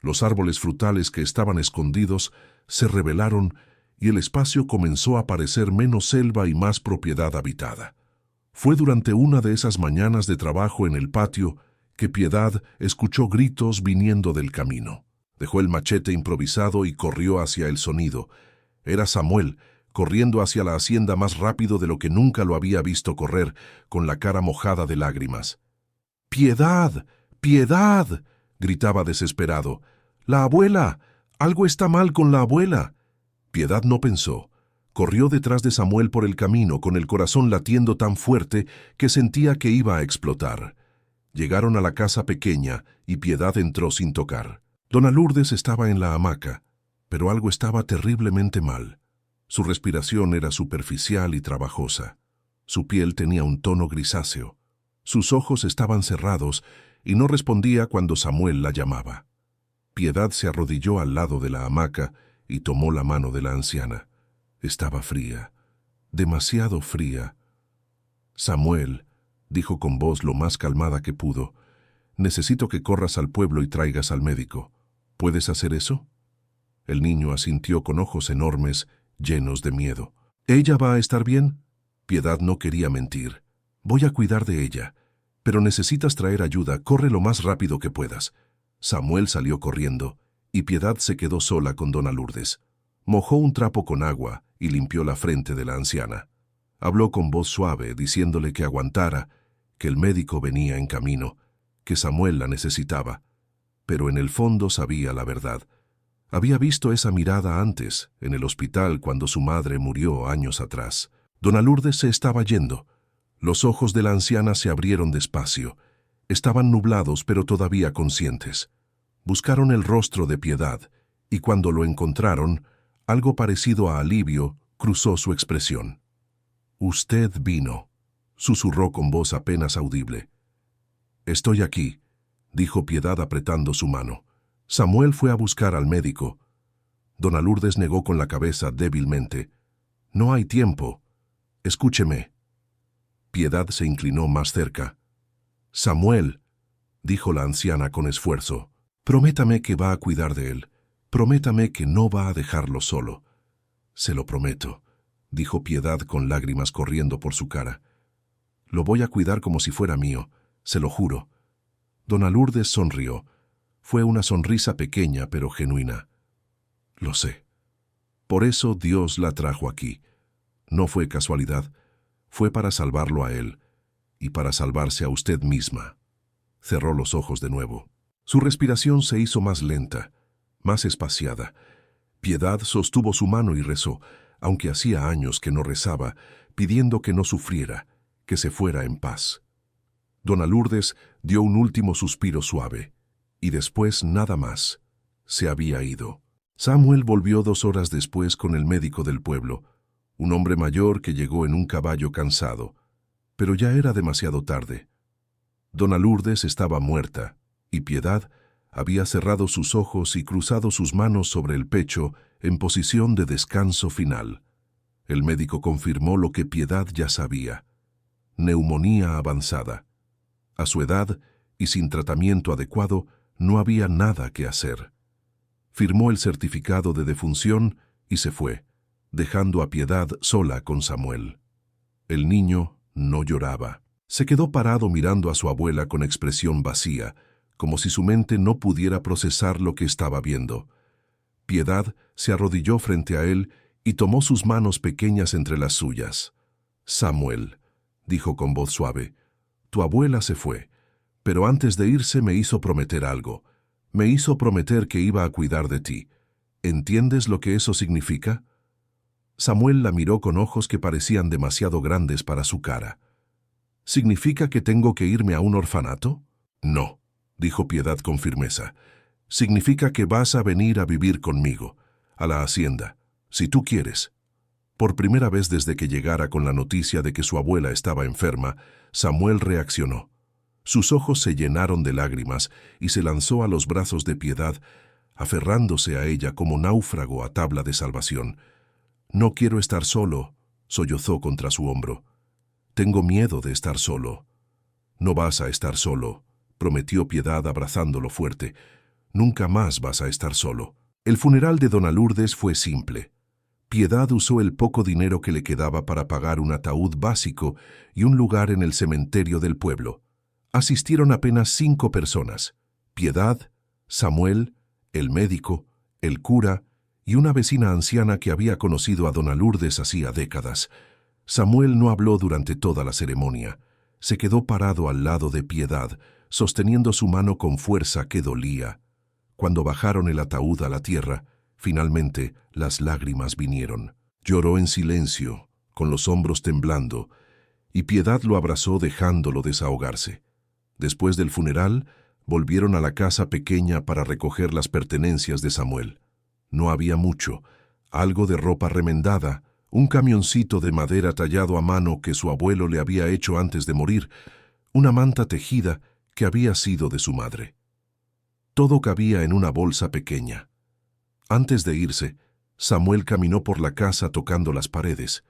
A: Los árboles frutales que estaban escondidos se revelaron y el espacio comenzó a parecer menos selva y más propiedad habitada. Fue durante una de esas mañanas de trabajo en el patio que Piedad escuchó gritos viniendo del camino. Dejó el machete improvisado y corrió hacia el sonido. Era Samuel, corriendo hacia la hacienda más rápido de lo que nunca lo había visto correr, con la cara mojada de lágrimas. ¡Piedad! ¡Piedad!, gritaba desesperado. ¡La abuela! ¡Algo está mal con la abuela! Piedad no pensó. Corrió detrás de Samuel por el camino, con el corazón latiendo tan fuerte que sentía que iba a explotar. Llegaron a la casa pequeña y Piedad entró sin tocar. Dona Lourdes estaba en la hamaca, pero algo estaba terriblemente mal. Su respiración era superficial y trabajosa. Su piel tenía un tono grisáceo. Sus ojos estaban cerrados y no respondía cuando Samuel la llamaba. Piedad se arrodilló al lado de la hamaca y tomó la mano de la anciana. Estaba fría, demasiado fría. Samuel, dijo con voz lo más calmada que pudo, necesito que corras al pueblo y traigas al médico. ¿Puedes hacer eso? El niño asintió con ojos enormes, llenos de miedo. ¿Ella va a estar bien? Piedad no quería mentir. Voy a cuidar de ella. Pero necesitas traer ayuda, corre lo más rápido que puedas. Samuel salió corriendo, y Piedad se quedó sola con dona Lourdes. Mojó un trapo con agua y limpió la frente de la anciana. Habló con voz suave, diciéndole que aguantara, que el médico venía en camino, que Samuel la necesitaba. Pero en el fondo sabía la verdad. Había visto esa mirada antes, en el hospital cuando su madre murió años atrás. Dona Lourdes se estaba yendo. Los ojos de la anciana se abrieron despacio. Estaban nublados pero todavía conscientes. Buscaron el rostro de Piedad, y cuando lo encontraron, algo parecido a alivio cruzó su expresión. «Usted vino», susurró con voz apenas audible. «Estoy aquí», dijo Piedad apretando su mano. «Samuel fue a buscar al médico». Dona Lourdes negó con la cabeza débilmente. «No hay tiempo. Escúcheme». Piedad se inclinó más cerca. «Samuel», dijo la anciana con esfuerzo, «prométame que va a cuidar de él. Prométame que no va a dejarlo solo». «Se lo prometo», dijo Piedad con lágrimas corriendo por su cara. «Lo voy a cuidar como si fuera mío, se lo juro». Dona Lourdes sonrió. Fue una sonrisa pequeña pero genuina. «Lo sé. Por eso Dios la trajo aquí. No fue casualidad. Fue para salvarlo a él y para salvarse a usted misma». Cerró los ojos de nuevo. Su respiración se hizo más lenta, más espaciada. Piedad sostuvo su mano y rezó, aunque hacía años que no rezaba, pidiendo que no sufriera, que se fuera en paz. Dona Lourdes dio un último suspiro suave, y después nada más. Se había ido. Samuel volvió 2 horas después con el médico del pueblo, un hombre mayor que llegó en un caballo cansado, pero ya era demasiado tarde. Dona Lourdes estaba muerta, y Piedad había cerrado sus ojos y cruzado sus manos sobre el pecho en posición de descanso final. El médico confirmó lo que Piedad ya sabía: neumonía avanzada. A su edad y sin tratamiento adecuado, no había nada que hacer. Firmó el certificado de defunción y se fue, dejando a Piedad sola con Samuel. El niño no lloraba. Se quedó parado mirando a su abuela con expresión vacía, como si su mente no pudiera procesar lo que estaba viendo. Piedad se arrodilló frente a él y tomó sus manos pequeñas entre las suyas. «Samuel», dijo con voz suave, «tu abuela se fue, pero antes de irse me hizo prometer algo. Me hizo prometer que iba a cuidar de ti. ¿Entiendes lo que eso significa?» Samuel la miró con ojos que parecían demasiado grandes para su cara. «¿Significa que tengo que irme a un orfanato?» «No», dijo Piedad con firmeza. «Significa que vas a venir a vivir conmigo, a la hacienda, si tú quieres». Por primera vez desde que llegara con la noticia de que su abuela estaba enferma, Samuel reaccionó. Sus ojos se llenaron de lágrimas y se lanzó a los brazos de Piedad, aferrándose a ella como náufrago a tabla de salvación. «No quiero estar solo», sollozó contra su hombro. «Tengo miedo de estar solo». «No vas a estar solo», prometió Piedad abrazándolo fuerte. «Nunca más vas a estar solo». El funeral de Dona Lourdes fue simple. Piedad usó el poco dinero que le quedaba para pagar un ataúd básico y un lugar en el cementerio del pueblo. Asistieron apenas 5 personas: Piedad, Samuel, el médico, el cura y una vecina anciana que había conocido a Dona Lourdes hacía décadas. Samuel no habló durante toda la ceremonia. Se quedó parado al lado de Piedad, sosteniendo su mano con fuerza que dolía. Cuando bajaron el ataúd a la tierra, finalmente las lágrimas vinieron. Lloró en silencio, con los hombros temblando, y Piedad lo abrazó dejándolo desahogarse. Después del funeral, volvieron a la casa pequeña para recoger las pertenencias de Samuel. No había mucho: algo de ropa remendada, un camioncito de madera tallado a mano que su abuelo le había hecho antes de morir, una manta tejida que había sido de su madre. Todo cabía en una bolsa pequeña. Antes de irse, Samuel caminó por la casa tocando las paredes,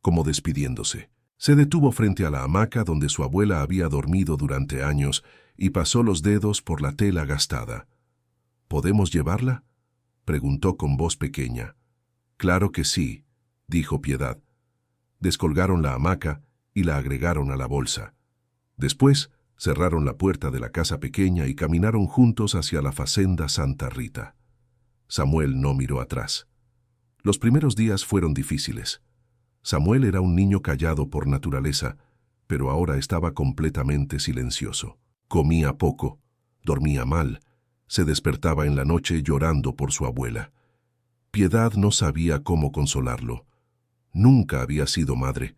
A: como despidiéndose. Se detuvo frente a la hamaca donde su abuela había dormido durante años y pasó los dedos por la tela gastada. «¿Podemos llevarla?», preguntó con voz pequeña. «Claro que sí», dijo Piedad. Descolgaron la hamaca y la agregaron a la bolsa. Después cerraron la puerta de la casa pequeña y caminaron juntos hacia la Facenda Santa Rita. Samuel no miró atrás. Los primeros días fueron difíciles. Samuel era un niño callado por naturaleza, pero ahora estaba completamente silencioso. Comía poco, dormía mal, Se despertaba en la noche llorando por su abuela. Piedad no sabía cómo consolarlo. Nunca había sido madre.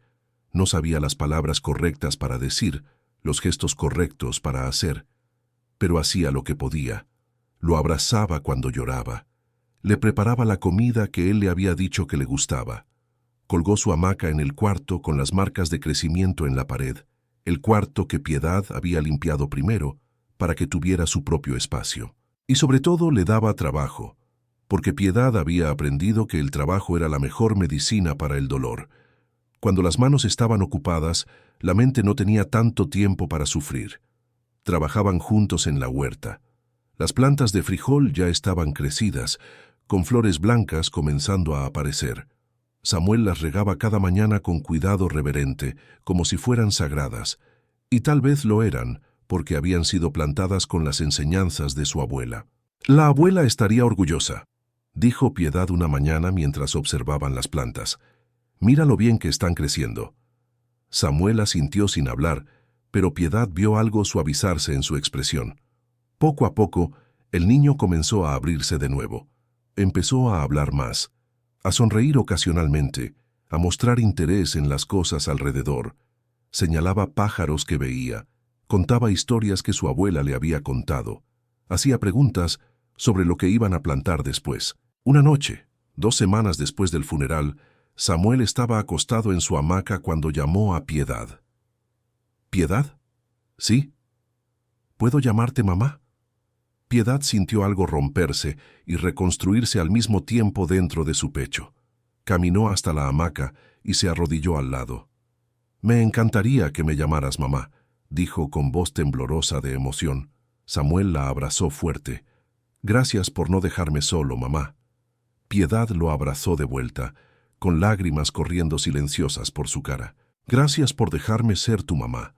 A: No sabía las palabras correctas para decir, los gestos correctos para hacer, pero hacía lo que podía. Lo abrazaba cuando lloraba. Le preparaba la comida que él le había dicho que le gustaba. Colgó su hamaca en el cuarto con las marcas de crecimiento en la pared, el cuarto que Piedad había limpiado primero para que tuviera su propio espacio. Y sobre todo le daba trabajo, porque Piedad había aprendido que el trabajo era la mejor medicina para el dolor. Cuando las manos estaban ocupadas, la mente no tenía tanto tiempo para sufrir. Trabajaban juntos en la huerta. Las plantas de frijol ya estaban crecidas, con flores blancas comenzando a aparecer. Samuel las regaba cada mañana con cuidado reverente, como si fueran sagradas, y tal vez lo eran, porque habían sido plantadas con las enseñanzas de su abuela. «La abuela estaría orgullosa», dijo Piedad una mañana mientras observaban las plantas. «Mira lo bien que están creciendo». Samuel asintió sin hablar, pero Piedad vio algo suavizarse en su expresión. Poco a poco, el niño comenzó a abrirse de nuevo. Empezó a hablar más, a sonreír ocasionalmente, a mostrar interés en las cosas alrededor. Señalaba pájaros que veía, contaba historias que su abuela le había contado, hacía preguntas sobre lo que iban a plantar después. Una noche, 2 semanas después del funeral, Samuel estaba acostado en su hamaca cuando llamó a Piedad. «¿Piedad? Sí. ¿Puedo llamarte mamá?» Piedad sintió algo romperse y reconstruirse al mismo tiempo dentro de su pecho. Caminó hasta la hamaca y se arrodilló al lado. «Me encantaría que me llamaras mamá», dijo con voz temblorosa de emoción. Samuel la abrazó fuerte. «Gracias por no dejarme solo, mamá». Piedad lo abrazó de vuelta, con lágrimas corriendo silenciosas por su cara. «Gracias por dejarme ser tu mamá».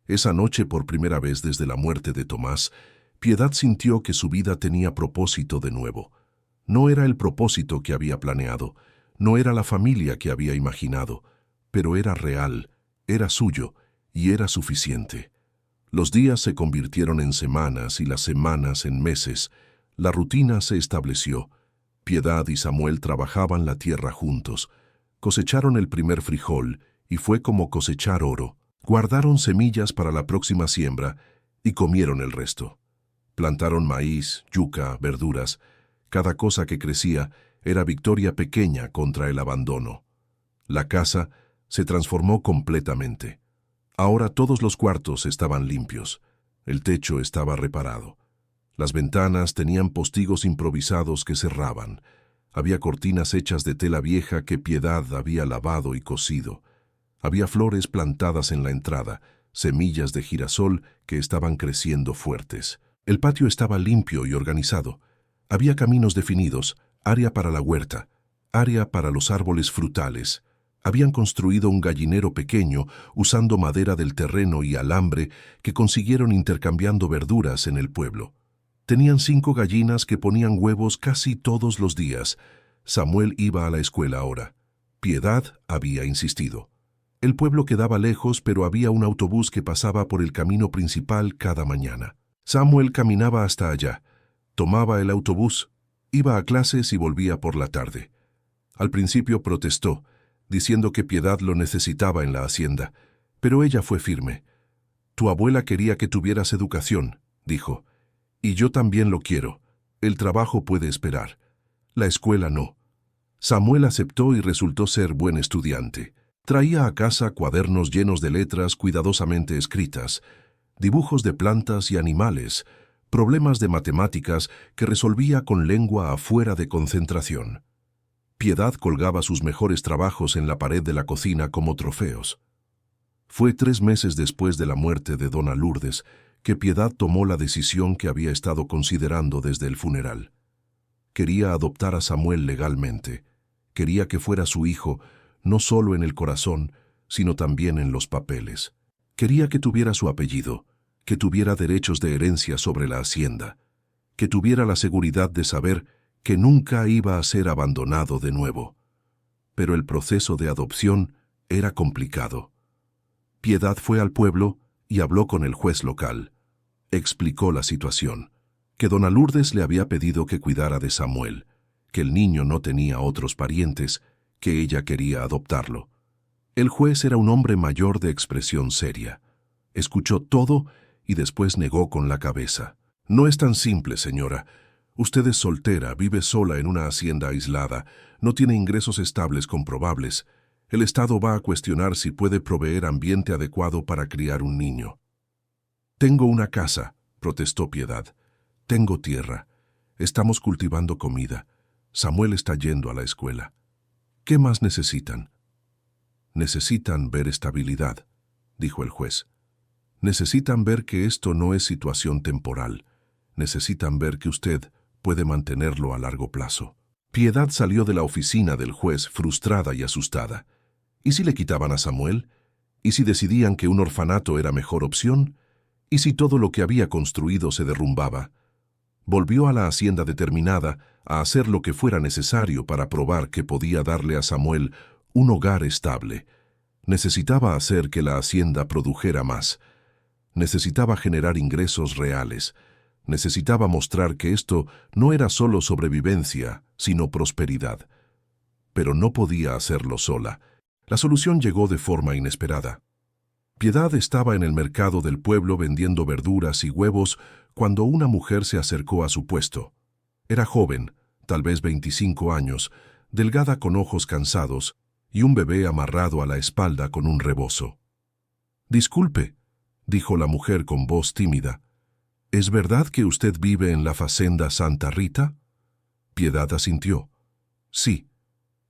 A: Esa noche, por primera vez desde la muerte de Tomás, Piedad sintió que su vida tenía propósito de nuevo. No era el propósito que había planeado, no era la familia que había imaginado, pero era real, era suyo y era suficiente. Los días se convirtieron en semanas y las semanas en meses. La rutina se estableció. Piedad y Samuel trabajaban la tierra juntos. Cosecharon el primer frijol y fue como cosechar oro. Guardaron semillas para la próxima siembra y comieron el resto. Plantaron maíz, yuca, verduras. Cada cosa que crecía era victoria pequeña contra el abandono. La casa se transformó completamente. Ahora todos los cuartos estaban limpios. El techo estaba reparado. Las ventanas tenían postigos improvisados que cerraban. Había cortinas hechas de tela vieja que Piedad había lavado y cosido. Había flores plantadas en la entrada, semillas de girasol que estaban creciendo fuertes. El patio estaba limpio y organizado. Había caminos definidos, área para la huerta, área para los árboles frutales. Habían construido un gallinero pequeño usando madera del terreno y alambre que consiguieron intercambiando verduras en el pueblo. Tenían 5 gallinas que ponían huevos casi todos los días. Samuel iba a la escuela ahora. Piedad había insistido. El pueblo quedaba lejos, pero había un autobús que pasaba por el camino principal cada mañana. Samuel caminaba hasta allá, tomaba el autobús, iba a clases y volvía por la tarde. Al principio protestó, diciendo que Piedad lo necesitaba en la hacienda, pero ella fue firme. «Tu abuela quería que tuvieras educación», dijo, «y yo también lo quiero. El trabajo puede esperar. La escuela no». Samuel aceptó y resultó ser buen estudiante. Traía a casa cuadernos llenos de letras cuidadosamente escritas, dibujos de plantas y animales, problemas de matemáticas que resolvía con lengua afuera de concentración. Piedad colgaba sus mejores trabajos en la pared de la cocina como trofeos. Fue 3 meses después de la muerte de dona Lourdes que Piedad tomó la decisión que había estado considerando desde el funeral. Quería adoptar a Samuel legalmente. Quería que fuera su hijo, no solo en el corazón, sino también en los papeles. Quería que tuviera su apellido, que tuviera derechos de herencia sobre la hacienda, que tuviera la seguridad de saber que nunca iba a ser abandonado de nuevo. Pero el proceso de adopción era complicado. Piedad fue al pueblo y habló con el juez local. Explicó la situación. que dona Lourdes le había pedido que cuidara de Samuel, que el niño no tenía otros parientes, que ella quería adoptarlo. El juez era un hombre mayor de expresión seria. Escuchó todo y después negó con la cabeza. No es tan simple, señora. Usted es soltera, vive sola en una hacienda aislada, no tiene ingresos estables comprobables. El Estado va a cuestionar si puede proveer ambiente adecuado para criar un niño. Tengo una casa, protestó Piedad. Tengo tierra. Estamos cultivando comida. Samuel está yendo a la escuela. ¿Qué más necesitan? Necesitan ver estabilidad, dijo el juez. Necesitan ver que esto no es situación temporal. Necesitan ver que usted puede mantenerlo a largo plazo. Piedad salió de la oficina del juez frustrada y asustada. ¿Y si le quitaban a Samuel? ¿Y si decidían que un orfanato era mejor opción? ¿Y si todo lo que había construido se derrumbaba? Volvió a la hacienda determinada a hacer lo que fuera necesario para probar que podía darle a Samuel un hogar estable. Necesitaba hacer que la hacienda produjera más. Necesitaba generar ingresos reales. Necesitaba mostrar que esto no era solo sobrevivencia, sino prosperidad. Pero no podía hacerlo sola. La solución llegó de forma inesperada. Piedad estaba en el mercado del pueblo vendiendo verduras y huevos cuando una mujer se acercó a su puesto. Era joven, tal vez 25 años, delgada con ojos cansados y un bebé amarrado a la espalda con un rebozo. «Disculpe», dijo la mujer con voz tímida. «¿Es verdad que usted vive en la Facenda Santa Rita?» Piedad asintió. «Sí».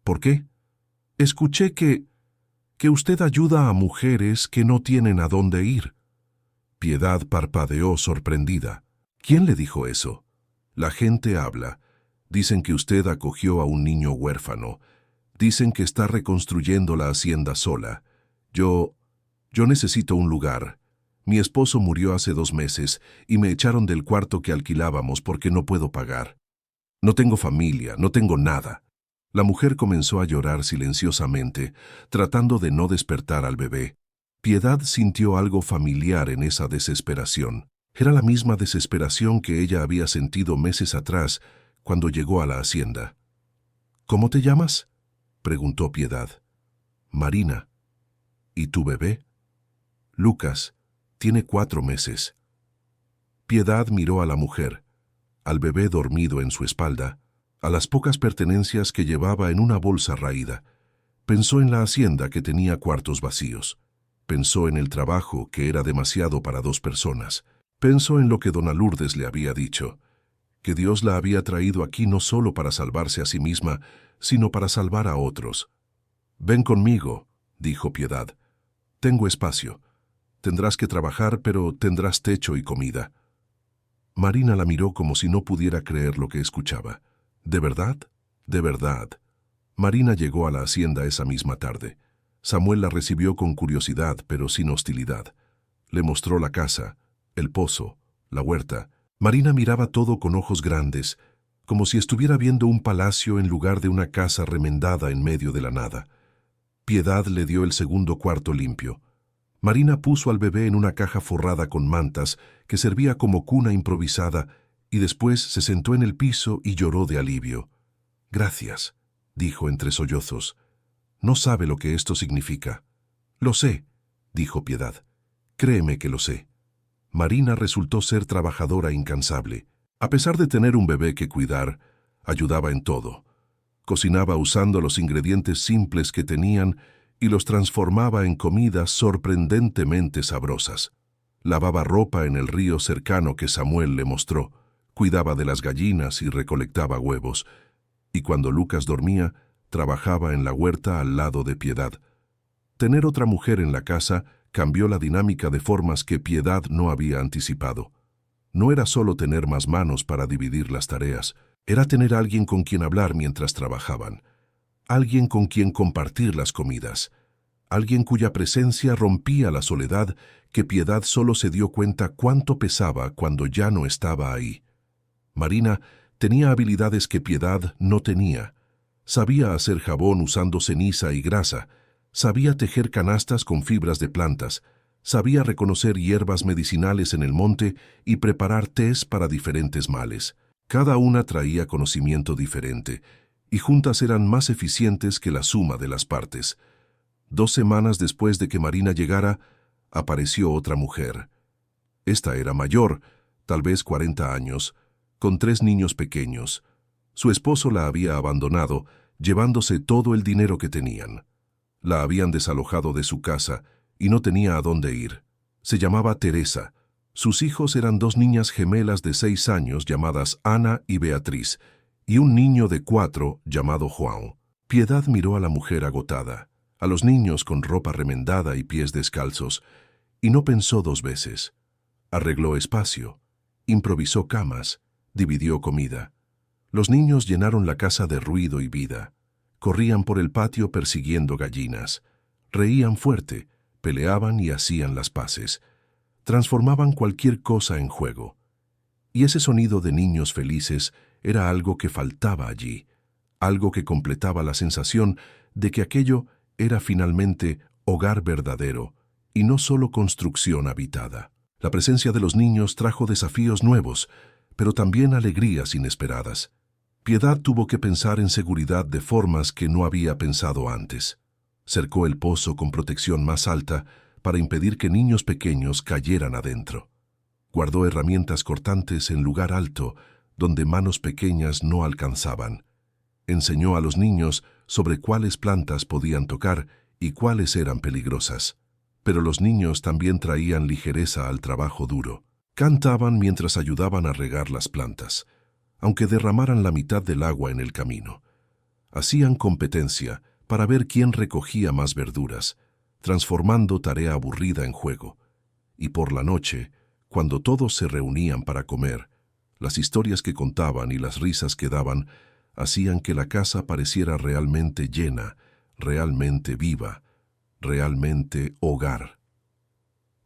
A: «¿Por qué?» «Escuché que usted ayuda a mujeres que no tienen a dónde ir». Piedad parpadeó sorprendida. «¿Quién le dijo eso?» «La gente habla. Dicen que usted acogió a un niño huérfano. Dicen que está reconstruyendo la hacienda sola. Yo necesito un lugar. Mi esposo murió hace 2 meses y me echaron del cuarto que alquilábamos porque no puedo pagar. No tengo familia, no tengo nada». La mujer comenzó a llorar silenciosamente, tratando de no despertar al bebé. Piedad sintió algo familiar en esa desesperación. Era la misma desesperación que ella había sentido meses atrás cuando llegó a la hacienda. «¿Cómo te llamas?», preguntó Piedad. «Marina». «¿Y tu bebé?» «Lucas. Tiene 4 meses». Piedad miró a la mujer, al bebé dormido en su espalda, a las pocas pertenencias que llevaba en una bolsa raída. Pensó en la hacienda que tenía cuartos vacíos. Pensó en el trabajo que era demasiado para 2 personas. Pensó en lo que dona Lourdes le había dicho, que Dios la había traído aquí no solo para salvarse a sí misma, sino para salvar a otros. «Ven conmigo», dijo Piedad. «Tengo espacio. Tendrás que trabajar, pero tendrás techo y comida». Marina la miró como si no pudiera creer lo que escuchaba. «¿De verdad? De verdad». Marina llegó a la hacienda esa misma tarde. Samuel la recibió con curiosidad, pero sin hostilidad. Le mostró la casa, el pozo, la huerta. Marina miraba todo con ojos grandes, como si estuviera viendo un palacio en lugar de una casa remendada en medio de la nada. Piedad le dio el segundo cuarto limpio. Marina puso al bebé en una caja forrada con mantas que servía como cuna improvisada y después se sentó en el piso y lloró de alivio. «Gracias», dijo entre sollozos. «No sabe lo que esto significa». «Lo sé», dijo Piedad. «Créeme que lo sé». Marina resultó ser trabajadora incansable. A pesar de tener un bebé que cuidar, ayudaba en todo. Cocinaba usando los ingredientes simples que tenían y los transformaba en comidas sorprendentemente sabrosas. Lavaba ropa en el río cercano que Samuel le mostró. Cuidaba de las gallinas y recolectaba huevos. Y cuando Lucas dormía, trabajaba en la huerta al lado de Piedad. Tener otra mujer en la casa cambió la dinámica de formas que Piedad no había anticipado. No era solo tener más manos para dividir las tareas, era tener alguien con quien hablar mientras trabajaban, alguien con quien compartir las comidas, alguien cuya presencia rompía la soledad que Piedad solo se dio cuenta cuánto pesaba cuando ya no estaba ahí. Marina tenía habilidades que Piedad no tenía. Sabía hacer jabón usando ceniza y grasa, sabía tejer canastas con fibras de plantas, Sabía reconocer hierbas medicinales en el monte y preparar tés para diferentes males. Cada una traía conocimiento diferente, y juntas eran más eficientes que la suma de las partes. 2 semanas después de que Marina llegara, apareció otra mujer. Esta era mayor, tal vez 40 años, con 3 niños pequeños. Su esposo la había abandonado, llevándose todo el dinero que tenían. La habían desalojado de su casa y no tenía a dónde ir. Se llamaba Teresa. Sus hijos eran 2 niñas gemelas de 6 años llamadas Ana y Beatriz, y un niño de 4 llamado Juan. Piedad miró a la mujer agotada, a los niños con ropa remendada y pies descalzos, y no pensó 2 veces. Arregló espacio, improvisó camas, dividió comida. Los niños llenaron la casa de ruido y vida. Corrían por el patio persiguiendo gallinas. Reían fuerte, peleaban y hacían las paces. Transformaban cualquier cosa en juego. Y ese sonido de niños felices era algo que faltaba allí, algo que completaba la sensación de que aquello era finalmente hogar verdadero y no solo construcción habitada. La presencia de los niños trajo desafíos nuevos, pero también alegrías inesperadas. Piedad tuvo que pensar en seguridad de formas que no había pensado antes. Cercó el pozo con protección más alta para impedir que niños pequeños cayeran adentro. Guardó herramientas cortantes en lugar alto, donde manos pequeñas no alcanzaban. Enseñó a los niños sobre cuáles plantas podían tocar y cuáles eran peligrosas. Pero los niños también traían ligereza al trabajo duro. Cantaban mientras ayudaban a regar las plantas, aunque derramaran la mitad del agua en el camino. Hacían competencia para ver quién recogía más verduras, transformando tarea aburrida en juego. Y por la noche, cuando todos se reunían para comer, las historias que contaban y las risas que daban hacían que la casa pareciera realmente llena, realmente viva, realmente hogar.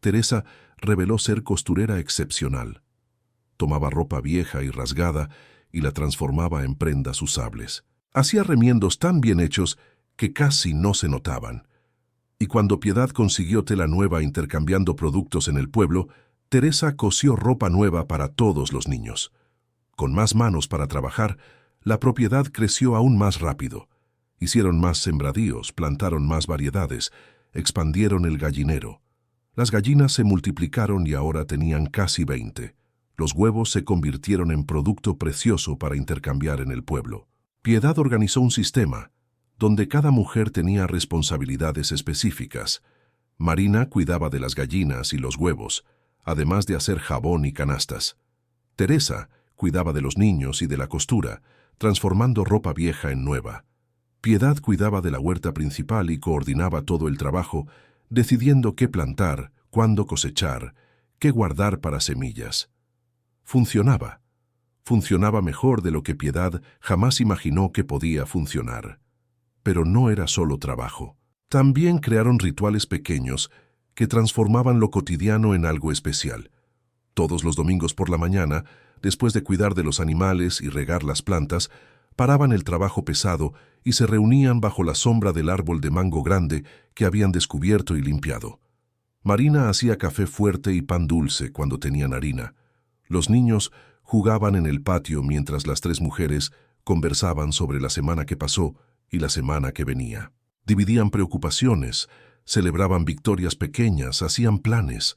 A: Teresa reveló ser costurera excepcional. Tomaba ropa vieja y rasgada y la transformaba en prendas usables. Hacía remiendos tan bien hechos que casi no se notaban. Y cuando Piedad consiguió tela nueva intercambiando productos en el pueblo, Teresa cosió ropa nueva para todos los niños. Con más manos para trabajar, la propiedad creció aún más rápido. Hicieron más sembradíos, plantaron más variedades, expandieron el gallinero. Las gallinas se multiplicaron y ahora tenían casi 20. Los huevos se convirtieron en producto precioso para intercambiar en el pueblo. Piedad organizó un sistema donde cada mujer tenía responsabilidades específicas. Marina cuidaba de las gallinas y los huevos, además de hacer jabón y canastas. Teresa cuidaba de los niños y de la costura, transformando ropa vieja en nueva. Piedad cuidaba de la huerta principal y coordinaba todo el trabajo, decidiendo qué plantar, cuándo cosechar, qué guardar para semillas. Funcionaba. Funcionaba mejor de lo que Piedad jamás imaginó que podía funcionar. Pero no era solo trabajo. También crearon rituales pequeños que transformaban lo cotidiano en algo especial. Todos los domingos por la mañana, después de cuidar de los animales y regar las plantas, paraban el trabajo pesado y se reunían bajo la sombra del árbol de mango grande que habían descubierto y limpiado. Marina hacía café fuerte y pan dulce cuando tenían harina. Los niños jugaban en el patio mientras las 3 mujeres conversaban sobre la semana que pasó y la semana que venía. Dividían preocupaciones, celebraban victorias pequeñas, hacían planes.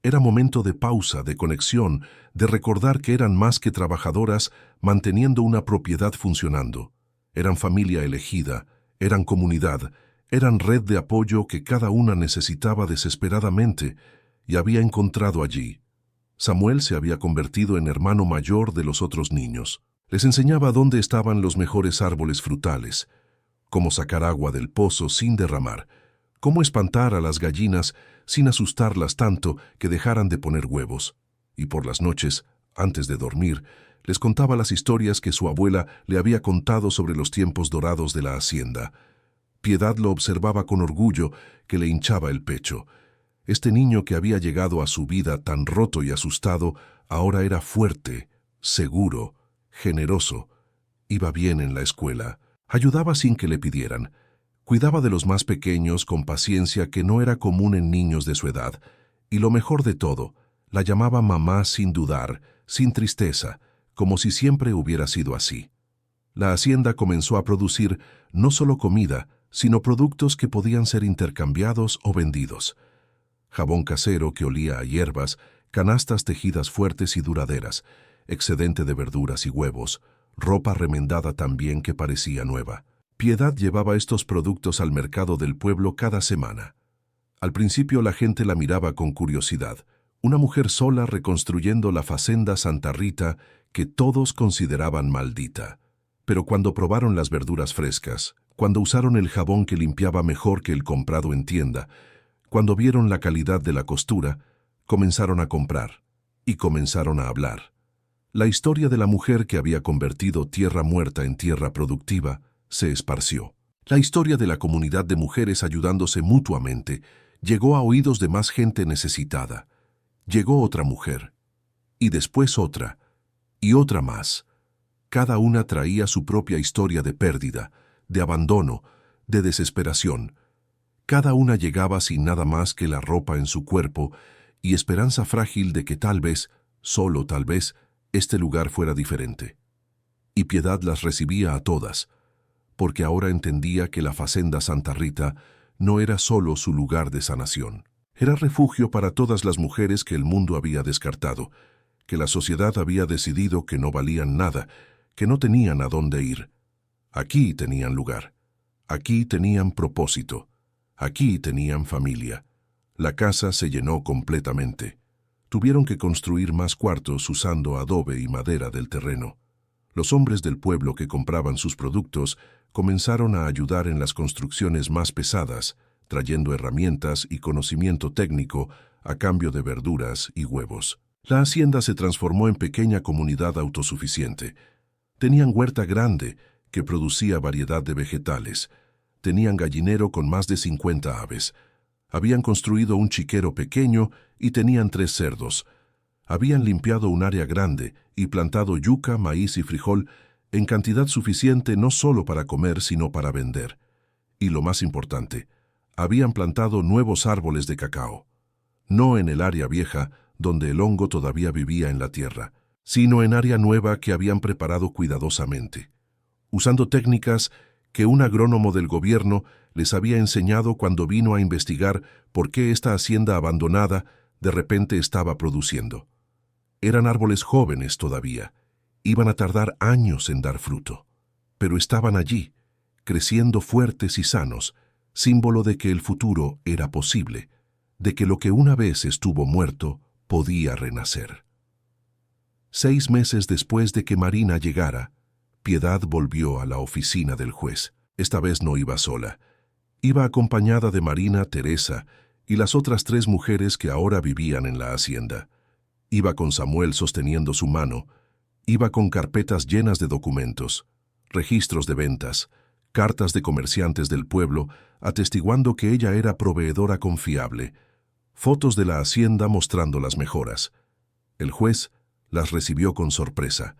A: Era momento de pausa, de conexión, de recordar que eran más que trabajadoras manteniendo una propiedad funcionando. Eran familia elegida, eran comunidad, eran red de apoyo que cada una necesitaba desesperadamente y había encontrado allí. Samuel se había convertido en hermano mayor de los otros niños. Les enseñaba dónde estaban los mejores árboles frutales, cómo sacar agua del pozo sin derramar, cómo espantar a las gallinas sin asustarlas tanto que dejaran de poner huevos. Y por las noches, antes de dormir, les contaba las historias que su abuela le había contado sobre los tiempos dorados de la hacienda. Piedad lo observaba con orgullo que le hinchaba el pecho. Este niño que había llegado a su vida tan roto y asustado, ahora era fuerte, seguro, generoso. Iba bien en la escuela. Ayudaba sin que le pidieran. Cuidaba de los más pequeños con paciencia que no era común en niños de su edad, Y lo mejor de todo, la llamaba mamá sin dudar, sin tristeza, como si siempre hubiera sido así. La hacienda comenzó a producir no solo comida, sino productos que podían ser intercambiados o vendidos. Jabón casero que olía a hierbas, canastas tejidas fuertes y duraderas, excedente de verduras y huevos, ropa remendada también que parecía nueva. Piedad llevaba estos productos al mercado del pueblo cada semana. Al principio la gente la miraba con curiosidad, una mujer sola reconstruyendo la facenda Santa Rita que todos consideraban maldita. Pero cuando probaron las verduras frescas, cuando usaron el jabón que limpiaba mejor que el comprado en tienda, cuando vieron la calidad de la costura, comenzaron a comprar y comenzaron a hablar. La historia de la mujer que había convertido tierra muerta en tierra productiva se esparció. La historia de la comunidad de mujeres ayudándose mutuamente llegó a oídos de más gente necesitada. Llegó otra mujer, y después otra, y otra más. Cada una traía su propia historia de pérdida, de abandono, de desesperación. Cada una llegaba sin nada más que la ropa en su cuerpo y esperanza frágil de que tal vez, solo tal vez, este lugar fuera diferente. Y Piedad las recibía a todas, porque ahora entendía que la Facenda Santa Rita no era solo su lugar de sanación. Era refugio para todas las mujeres que el mundo había descartado, que la sociedad había decidido que no valían nada, que no tenían a dónde ir. Aquí tenían lugar, aquí tenían propósito, aquí tenían familia. La casa se llenó completamente. Tuvieron que construir más cuartos usando adobe y madera del terreno. Los hombres del pueblo que compraban sus productos comenzaron a ayudar en las construcciones más pesadas, trayendo herramientas y conocimiento técnico a cambio de verduras y huevos. La hacienda se transformó en pequeña comunidad autosuficiente. Tenían huerta grande que producía variedad de vegetales. Tenían gallinero con más de 50 aves. Habían construido un chiquero pequeño y tenían 3 cerdos. Habían limpiado un área grande y plantado yuca, maíz y frijol en cantidad suficiente no solo para comer, sino para vender. Y lo más importante, habían plantado nuevos árboles de cacao. No en el área vieja, donde el hongo todavía vivía en la tierra, sino en área nueva que habían preparado cuidadosamente, usando técnicas que un agrónomo del gobierno les había enseñado cuando vino a investigar por qué esta hacienda abandonada de repente estaba produciendo. Eran árboles jóvenes todavía, iban a tardar años en dar fruto, pero estaban allí, creciendo fuertes y sanos, símbolo de que el futuro era posible, de que lo que una vez estuvo muerto podía renacer. 6 meses después de que Marina llegara, Piedad volvió a la oficina del juez. Esta vez no iba sola. Iba acompañada de Marina, Teresa y las otras 3 mujeres que ahora vivían en la hacienda. Iba con Samuel sosteniendo su mano. Iba con carpetas llenas de documentos, registros de ventas, cartas de comerciantes del pueblo atestiguando que ella era proveedora confiable, fotos de la hacienda mostrando las mejoras. El juez las recibió con sorpresa.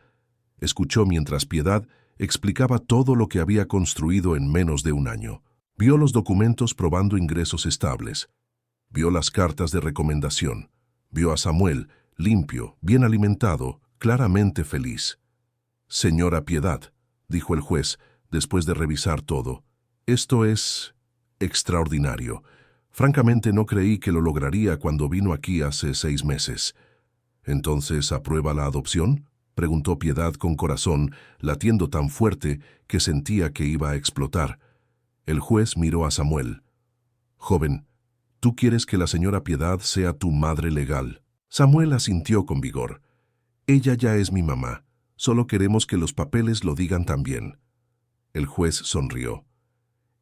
A: Escuchó mientras Piedad explicaba todo lo que había construido en menos de un año. Vio los documentos probando ingresos estables. Vio las cartas de recomendación. Vio a Samuel, limpio, bien alimentado, claramente feliz. «Señora Piedad», dijo el juez, después de revisar todo, «esto es extraordinario. Francamente no creí que lo lograría cuando vino aquí hace 6 meses. ¿Entonces aprueba la adopción?», preguntó Piedad con corazón latiendo tan fuerte que sentía que iba a explotar. El juez miró a Samuel. «Joven, tú quieres que la señora Piedad sea tu madre legal». Samuel asintió con vigor. «Ella ya es mi mamá. Solo queremos que los papeles lo digan también». El juez sonrió.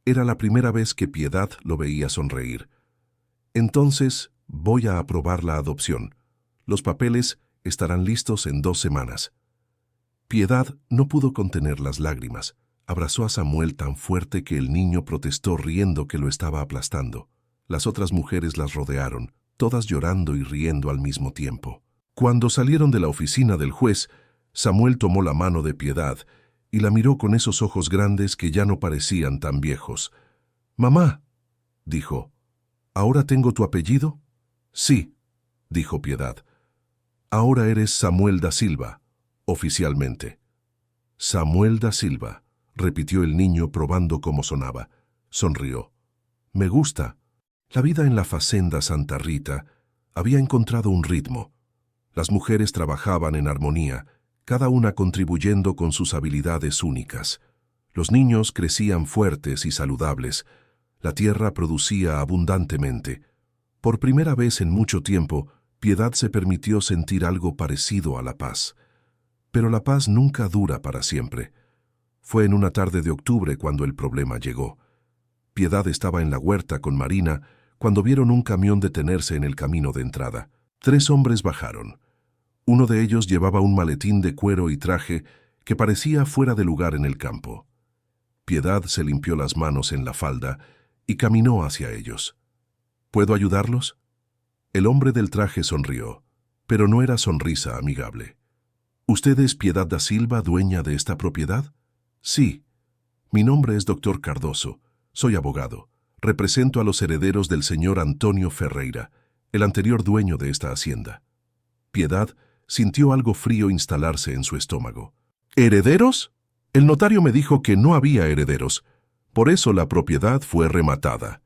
A: Era la primera vez que Piedad lo veía sonreír. «Entonces voy a aprobar la adopción. Los papeles estarán listos en 2 semanas». Piedad no pudo contener las lágrimas. Abrazó a Samuel tan fuerte que el niño protestó riendo que lo estaba aplastando. Las otras mujeres las rodearon, todas llorando y riendo al mismo tiempo. Cuando salieron de la oficina del juez, Samuel tomó la mano de Piedad y la miró con esos ojos grandes que ya no parecían tan viejos. «Mamá», dijo, «¿ahora tengo tu apellido?». «Sí», dijo Piedad. Ahora eres Samuel da Silva, oficialmente. Samuel da Silva, repitió el niño probando cómo sonaba. Sonrió. Me gusta. La vida en la Facenda Santa Rita había encontrado un ritmo. Las mujeres trabajaban en armonía, cada una contribuyendo con sus habilidades únicas. Los niños crecían fuertes y saludables. La tierra producía abundantemente. Por primera vez en mucho tiempo, Piedad se permitió sentir algo parecido a la paz. Pero la paz nunca dura para siempre. Fue en una tarde de octubre cuando el problema llegó. Piedad estaba en la huerta con Marina cuando vieron un camión detenerse en el camino de entrada. 3 hombres bajaron. Uno de ellos llevaba un maletín de cuero y traje que parecía fuera de lugar en el campo. Piedad se limpió las manos en la falda y caminó hacia ellos. ¿Puedo ayudarlos? El hombre del traje sonrió, pero no era sonrisa amigable. ¿Usted es Piedad da Silva, dueña de esta propiedad? Sí. Mi nombre es Dr. Cardoso. Soy abogado. Represento a los herederos del señor Antonio Ferreira, el anterior dueño de esta hacienda. Piedad sintió algo frío instalarse en su estómago. ¿Herederos? El notario me dijo que no había herederos. Por eso la propiedad fue rematada.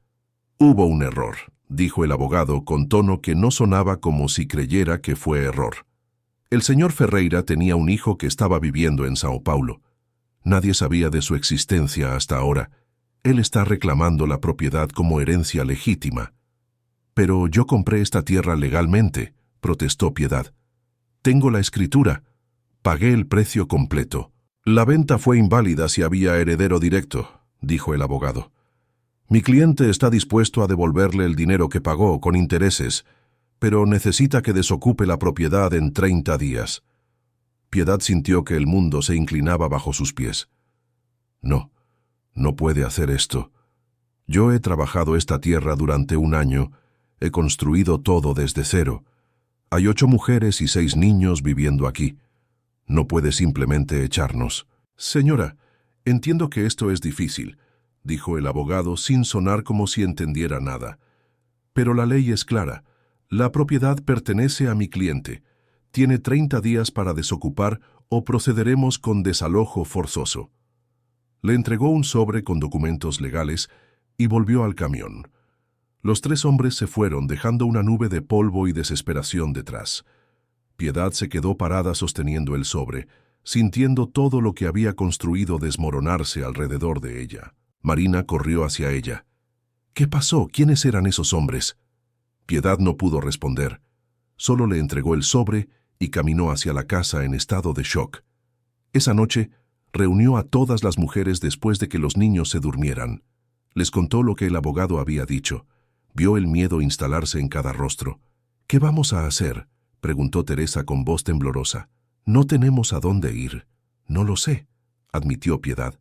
A: Hubo un error, dijo el abogado con tono que no sonaba como si creyera que fue error. El señor Ferreira tenía un hijo que estaba viviendo en Sao Paulo. Nadie sabía de su existencia hasta ahora. Él está reclamando la propiedad como herencia legítima. Pero yo compré esta tierra legalmente, protestó Piedad. Tengo la escritura. Pagué el precio completo. La venta fue inválida si había heredero directo, dijo el abogado. Mi cliente está dispuesto a devolverle el dinero que pagó con intereses, pero necesita que desocupe la propiedad en 30 días. Piedad sintió que el mundo se inclinaba bajo sus pies. No puede hacer esto. Yo he trabajado esta tierra durante 1 año, he construido todo desde cero. Hay 8 mujeres y 6 niños viviendo aquí. No puede simplemente echarnos. Señora, entiendo que esto es difícil, dijo el abogado sin sonar como si entendiera nada. Pero la ley es clara. La propiedad pertenece a mi cliente. Tiene 30 días para desocupar o procederemos con desalojo forzoso. Le entregó un sobre con documentos legales y volvió al camión. Los 3 hombres se fueron dejando una nube de polvo y desesperación detrás. Piedad se quedó parada sosteniendo el sobre, sintiendo todo lo que había construido desmoronarse alrededor de ella. Marina corrió hacia ella. ¿Qué pasó? ¿Quiénes eran esos hombres? Piedad no pudo responder. Solo le entregó el sobre y caminó hacia la casa en estado de shock. Esa noche, reunió a todas las mujeres después de que los niños se durmieran. Les contó lo que el abogado había dicho. Vio el miedo instalarse en cada rostro. ¿Qué vamos a hacer?, preguntó Teresa con voz temblorosa. No tenemos a dónde ir. No lo sé, admitió Piedad.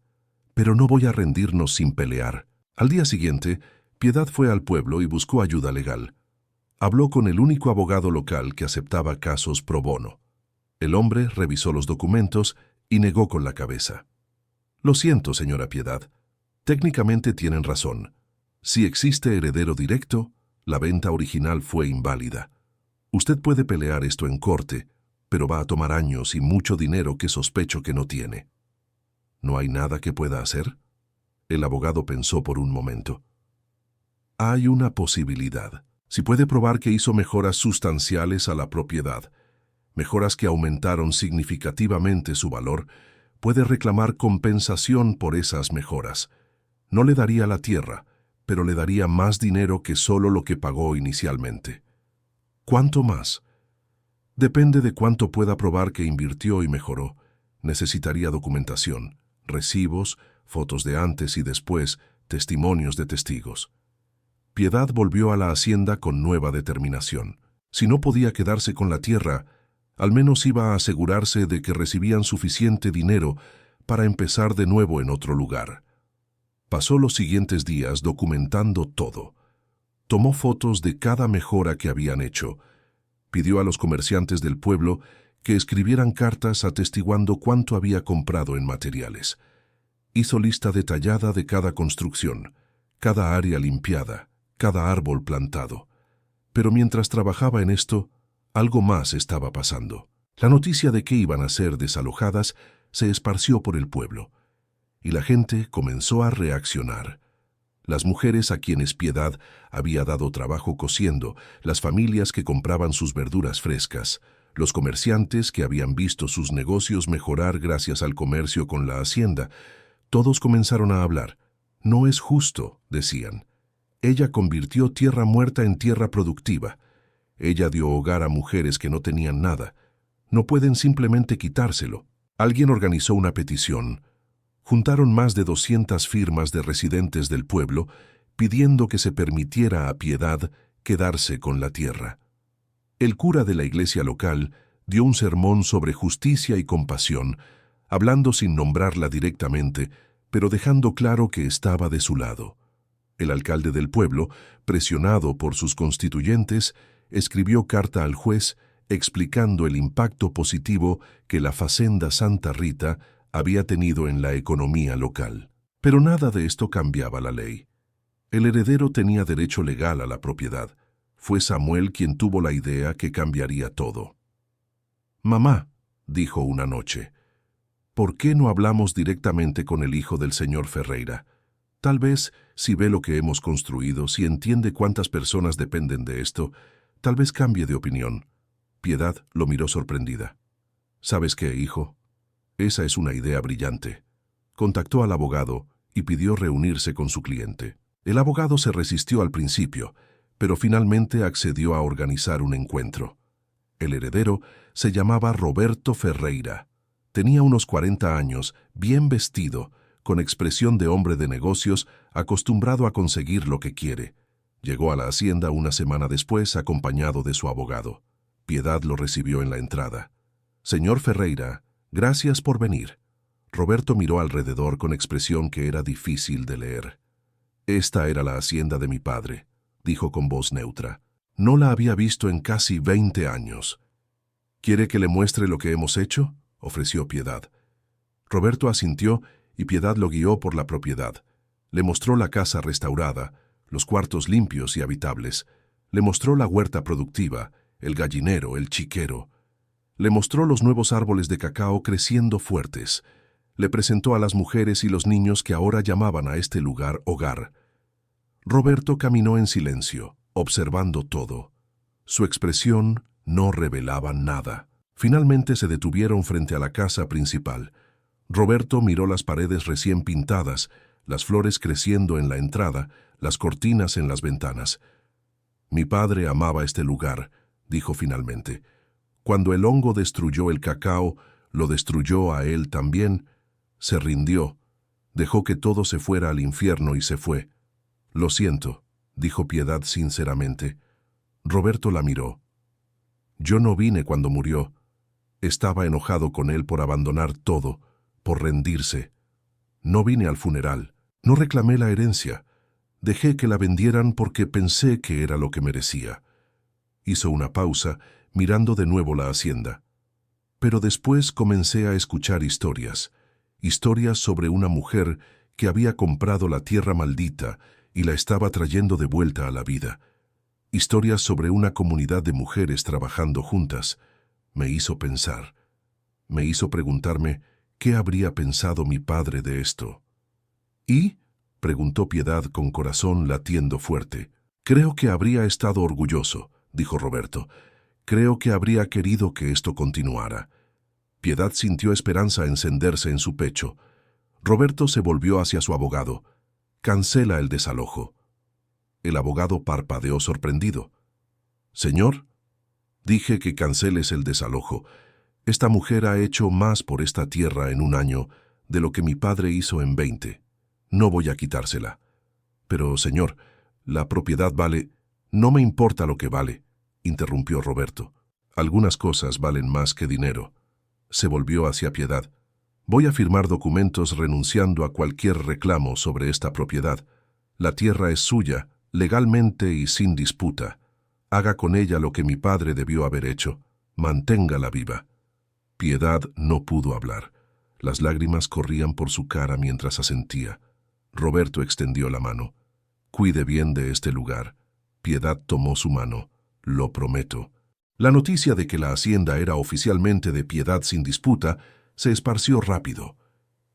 A: Pero no voy a rendirnos sin pelear. Al día siguiente, Piedad fue al pueblo y buscó ayuda legal. Habló con el único abogado local que aceptaba casos pro bono. El hombre revisó los documentos y negó con la cabeza. Lo siento, señora Piedad. Técnicamente tienen razón. Si existe heredero directo, la venta original fue inválida. Usted puede pelear esto en corte, pero va a tomar años y mucho dinero que sospecho que no tiene. ¿No hay nada que pueda hacer? El abogado pensó por un momento. Hay una posibilidad. Si puede probar que hizo mejoras sustanciales a la propiedad, mejoras que aumentaron significativamente su valor, puede reclamar compensación por esas mejoras. No le daría la tierra, pero le daría más dinero que solo lo que pagó inicialmente. ¿Cuánto más? Depende de cuánto pueda probar que invirtió y mejoró. Necesitaría documentación, recibos, fotos de antes y después, testimonios de testigos. Piedad volvió a la hacienda con nueva determinación. Si no podía quedarse con la tierra, al menos iba a asegurarse de que recibían suficiente dinero para empezar de nuevo en otro lugar. Pasó los siguientes días documentando todo. Tomó fotos de cada mejora que habían hecho. Pidió a los comerciantes del pueblo que escribieran cartas atestiguando cuánto había comprado en materiales. Hizo lista detallada de cada construcción, cada área limpiada, cada árbol plantado. Pero mientras trabajaba en esto, Algo más estaba pasando. La noticia de que iban a ser desalojadas se esparció por el pueblo, y la gente comenzó a reaccionar. Las mujeres a quienes Piedad había dado trabajo cosiendo, las familias que compraban sus verduras frescas, los comerciantes que habían visto sus negocios mejorar gracias al comercio con la hacienda, todos comenzaron a hablar. No es justo, decían. Ella convirtió tierra muerta en tierra productiva. Ella dio hogar a mujeres que no tenían nada. No pueden simplemente quitárselo. Alguien organizó una petición. Juntaron más de 200 firmas de residentes del pueblo pidiendo que se permitiera a Piedad quedarse con la tierra. El cura de la iglesia local dio un sermón sobre justicia y compasión, hablando sin nombrarla directamente, pero dejando claro que estaba de su lado. El alcalde del pueblo, presionado por sus constituyentes, escribió carta al juez explicando el impacto positivo que la Facenda Santa Rita había tenido en la economía local. Pero nada de esto cambiaba la ley. El heredero tenía derecho legal a la propiedad. Fue Samuel quien tuvo la idea que cambiaría todo. «Mamá», dijo una noche, «¿por qué no hablamos directamente con el hijo del señor Ferreira? Tal vez, si ve lo que hemos construido, si entiende cuántas personas dependen de esto, tal vez cambie de opinión». Piedad lo miró sorprendida. «¿Sabes qué, hijo? Esa es una idea brillante». Contactó al abogado y pidió reunirse con su cliente. El abogado se resistió al principio, pero finalmente accedió a organizar un encuentro. El heredero se llamaba Roberto Ferreira. Tenía unos 40 años, bien vestido, con expresión de hombre de negocios, acostumbrado a conseguir lo que quiere. Llegó a la hacienda una semana después, acompañado de su abogado. Piedad lo recibió en la entrada. «Señor Ferreira, gracias por venir». Roberto miró alrededor con expresión que era difícil de leer. «Esta era la hacienda de mi padre», dijo con voz neutra. «No la había visto en casi 20 años». «¿Quiere que le muestre lo que hemos hecho?», ofreció Piedad. Roberto asintió y Piedad lo guió por la propiedad. Le mostró la casa restaurada, los cuartos limpios y habitables. Le mostró la huerta productiva, el gallinero, el chiquero. Le mostró los nuevos árboles de cacao creciendo fuertes. Le presentó a las mujeres y los niños que ahora llamaban a este lugar hogar. Roberto caminó en silencio, observando todo. Su expresión no revelaba nada. Finalmente se detuvieron frente a la casa principal. Roberto miró las paredes recién pintadas, las flores creciendo en la entrada, las cortinas en las ventanas. «Mi padre amaba este lugar», dijo finalmente. «Cuando el hongo destruyó el cacao, lo destruyó a él también. Se rindió, dejó que todo se fuera al infierno y se fue». «Lo siento», dijo Piedad sinceramente. Roberto la miró. «Yo no vine cuando murió. Estaba enojado con él por abandonar todo, por rendirse. No vine al funeral, no reclamé la herencia. Dejé que la vendieran porque pensé que era lo que merecía». Hizo una pausa, mirando de nuevo la hacienda. «Pero después comencé a escuchar historias sobre una mujer que había comprado la tierra maldita y la estaba trayendo de vuelta a la vida. Historias sobre una comunidad de mujeres trabajando juntas. Me hizo pensar. Me hizo preguntarme qué habría pensado mi padre de esto». «¿Y?», preguntó Piedad con corazón latiendo fuerte. «Creo que habría estado orgulloso», dijo Roberto. «Creo que habría querido que esto continuara». Piedad sintió esperanza encenderse en su pecho. Roberto se volvió hacia su abogado. «Cancela el desalojo». El abogado parpadeó sorprendido. «Señor, dije que canceles el desalojo. Esta mujer ha hecho más por esta tierra en un año de lo que mi padre hizo en 20. No voy a quitársela». «Pero, señor, la propiedad vale». «No me importa lo que vale», interrumpió Roberto. «Algunas cosas valen más que dinero». Se volvió hacia Piedad. «Voy a firmar documentos renunciando a cualquier reclamo sobre esta propiedad. La tierra es suya, legalmente y sin disputa. Haga con ella lo que mi padre debió haber hecho. Manténgala viva». Piedad no pudo hablar. Las lágrimas corrían por su cara mientras asentía. Roberto extendió la mano. «Cuide bien de este lugar». Piedad tomó su mano. «Lo prometo». La noticia de que la hacienda era oficialmente de Piedad sin disputa se esparció rápido.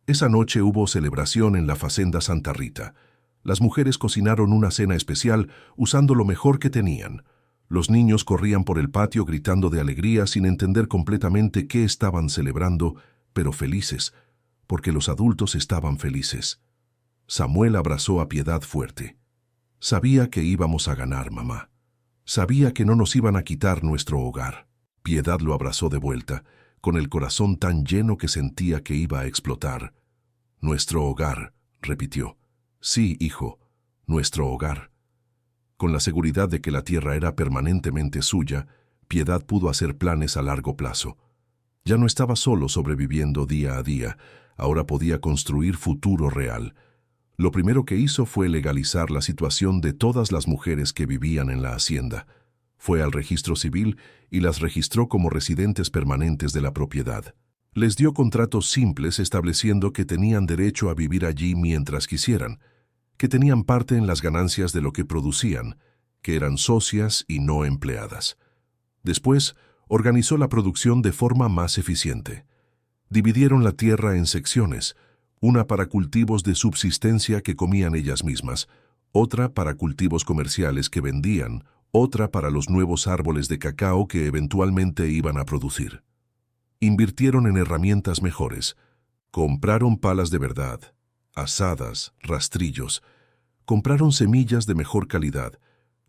A: Esa noche hubo celebración en la Facenda Santa Rita. Las mujeres cocinaron una cena especial usando lo mejor que tenían. Los niños corrían por el patio gritando de alegría sin entender completamente qué estaban celebrando, pero felices, porque los adultos estaban felices. Samuel abrazó a Piedad fuerte. Sabía que íbamos a ganar, mamá. Sabía que no nos iban a quitar nuestro hogar. Piedad lo abrazó de vuelta, con el corazón tan lleno que sentía que iba a explotar. Nuestro hogar, repitió. Sí, hijo, nuestro hogar. Con la seguridad de que la tierra era permanentemente suya, Piedad pudo hacer planes a largo plazo. Ya no estaba solo sobreviviendo día a día, ahora podía construir futuro real. Lo primero que hizo fue legalizar la situación de todas las mujeres que vivían en la hacienda. Fue al registro civil y las registró como residentes permanentes de la propiedad. Les dio contratos simples estableciendo que tenían derecho a vivir allí mientras quisieran, que tenían parte en las ganancias de lo que producían, que eran socias y no empleadas. Después, organizó la producción de forma más eficiente. Dividieron la tierra en secciones, una para cultivos de subsistencia que comían ellas mismas, otra para cultivos comerciales que vendían, otra para los nuevos árboles de cacao que eventualmente iban a producir. Invirtieron en herramientas mejores, compraron palas de verdad, azadas, rastrillos, compraron semillas de mejor calidad,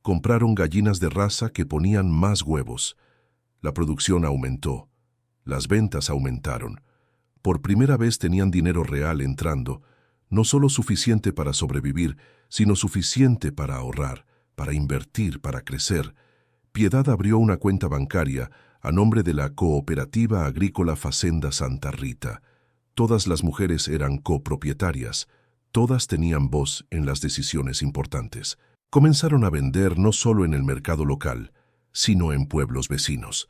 A: compraron gallinas de raza que ponían más huevos. La producción aumentó, las ventas aumentaron. Por primera vez tenían dinero real entrando, no solo suficiente para sobrevivir, sino suficiente para ahorrar, para invertir, para crecer. Piedad abrió una cuenta bancaria a nombre de la Cooperativa Agrícola Facenda Santa Rita. Todas las mujeres eran copropietarias, todas tenían voz en las decisiones importantes. Comenzaron a vender no solo en el mercado local, sino en pueblos vecinos.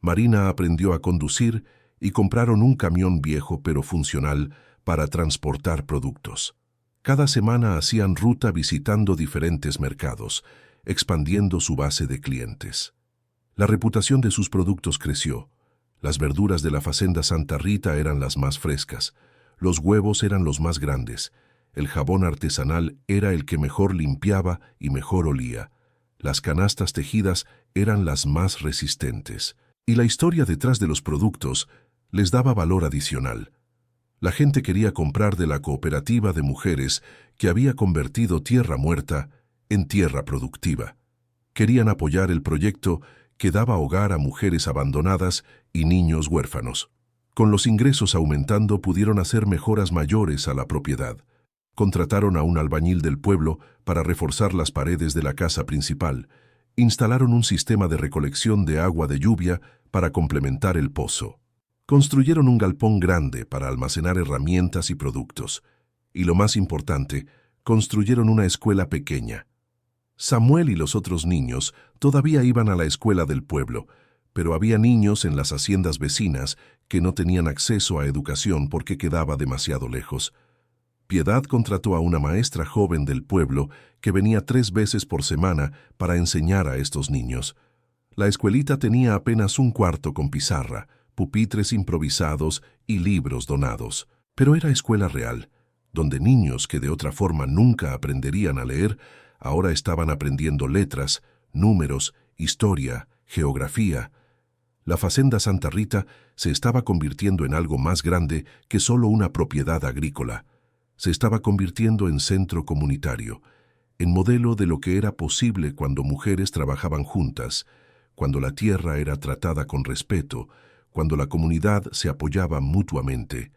A: Marina aprendió a conducir y compraron un camión viejo pero funcional para transportar productos. Cada semana hacían ruta visitando diferentes mercados, expandiendo su base de clientes. La reputación de sus productos creció. Las verduras de la Facenda Santa Rita eran las más frescas, los huevos eran los más grandes, el jabón artesanal era el que mejor limpiaba y mejor olía, las canastas tejidas eran las más resistentes, y la historia detrás de los productos les daba valor adicional. La gente quería comprar de la cooperativa de mujeres que había convertido tierra muerta en tierra productiva. Querían apoyar el proyecto que daba hogar a mujeres abandonadas y niños huérfanos. Con los ingresos aumentando pudieron hacer mejoras mayores a la propiedad. Contrataron a un albañil del pueblo para reforzar las paredes de la casa principal. Instalaron un sistema de recolección de agua de lluvia para complementar el pozo. Construyeron un galpón grande para almacenar herramientas y productos. Y lo más importante, construyeron una escuela pequeña. Samuel y los otros niños todavía iban a la escuela del pueblo, pero había niños en las haciendas vecinas que no tenían acceso a educación porque quedaba demasiado lejos. Piedad contrató a una maestra joven del pueblo que venía 3 veces por semana para enseñar a estos niños. La escuelita tenía apenas un cuarto con pizarra, pupitres improvisados y libros donados, pero era escuela real, donde niños que de otra forma nunca aprenderían a leer, ahora estaban aprendiendo letras, números, historia, geografía. La Facenda Santa Rita se estaba convirtiendo en algo más grande que solo una propiedad agrícola. Se estaba convirtiendo en centro comunitario, en modelo de lo que era posible cuando mujeres trabajaban juntas, cuando la tierra era tratada con respeto, cuando la comunidad se apoyaba mutuamente.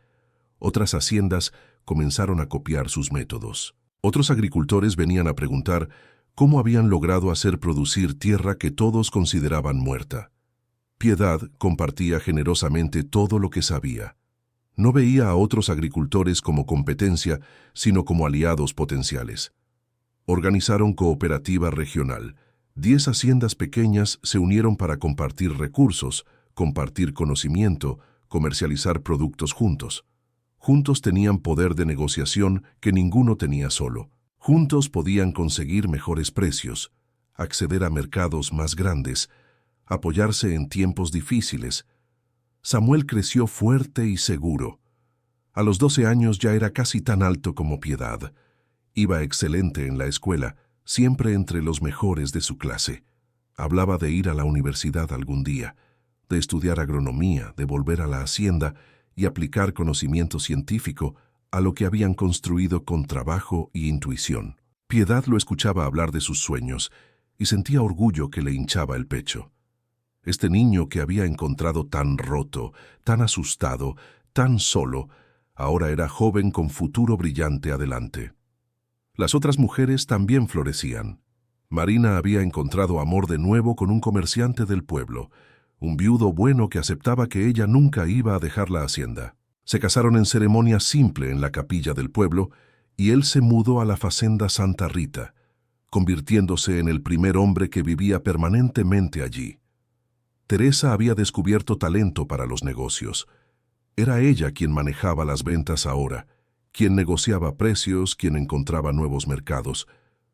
A: Otras haciendas comenzaron a copiar sus métodos. Otros agricultores venían a preguntar cómo habían logrado hacer producir tierra que todos consideraban muerta. Piedad compartía generosamente todo lo que sabía. No veía a otros agricultores como competencia, sino como aliados potenciales. Organizaron cooperativa regional. 10 haciendas pequeñas se unieron para compartir recursos, compartir conocimiento, comercializar productos juntos. Juntos tenían poder de negociación que ninguno tenía solo. Juntos podían conseguir mejores precios, acceder a mercados más grandes, apoyarse en tiempos difíciles. Samuel creció fuerte y seguro. A los 12 años ya era casi tan alto como Piedad. Iba excelente en la escuela, siempre entre los mejores de su clase. Hablaba de ir a la universidad algún día, de estudiar agronomía, de volver a la hacienda y aplicar conocimiento científico a lo que habían construido con trabajo y intuición. Piedad lo escuchaba hablar de sus sueños y sentía orgullo que le hinchaba el pecho. Este niño que había encontrado tan roto, tan asustado, tan solo, ahora era joven con futuro brillante adelante. Las otras mujeres también florecían. Marina había encontrado amor de nuevo con un comerciante del pueblo, un viudo bueno que aceptaba que ella nunca iba a dejar la hacienda. Se casaron en ceremonia simple en la capilla del pueblo y él se mudó a la Facenda Santa Rita, convirtiéndose en el primer hombre que vivía permanentemente allí. Teresa había descubierto talento para los negocios. Era ella quien manejaba las ventas ahora, quien negociaba precios, quien encontraba nuevos mercados.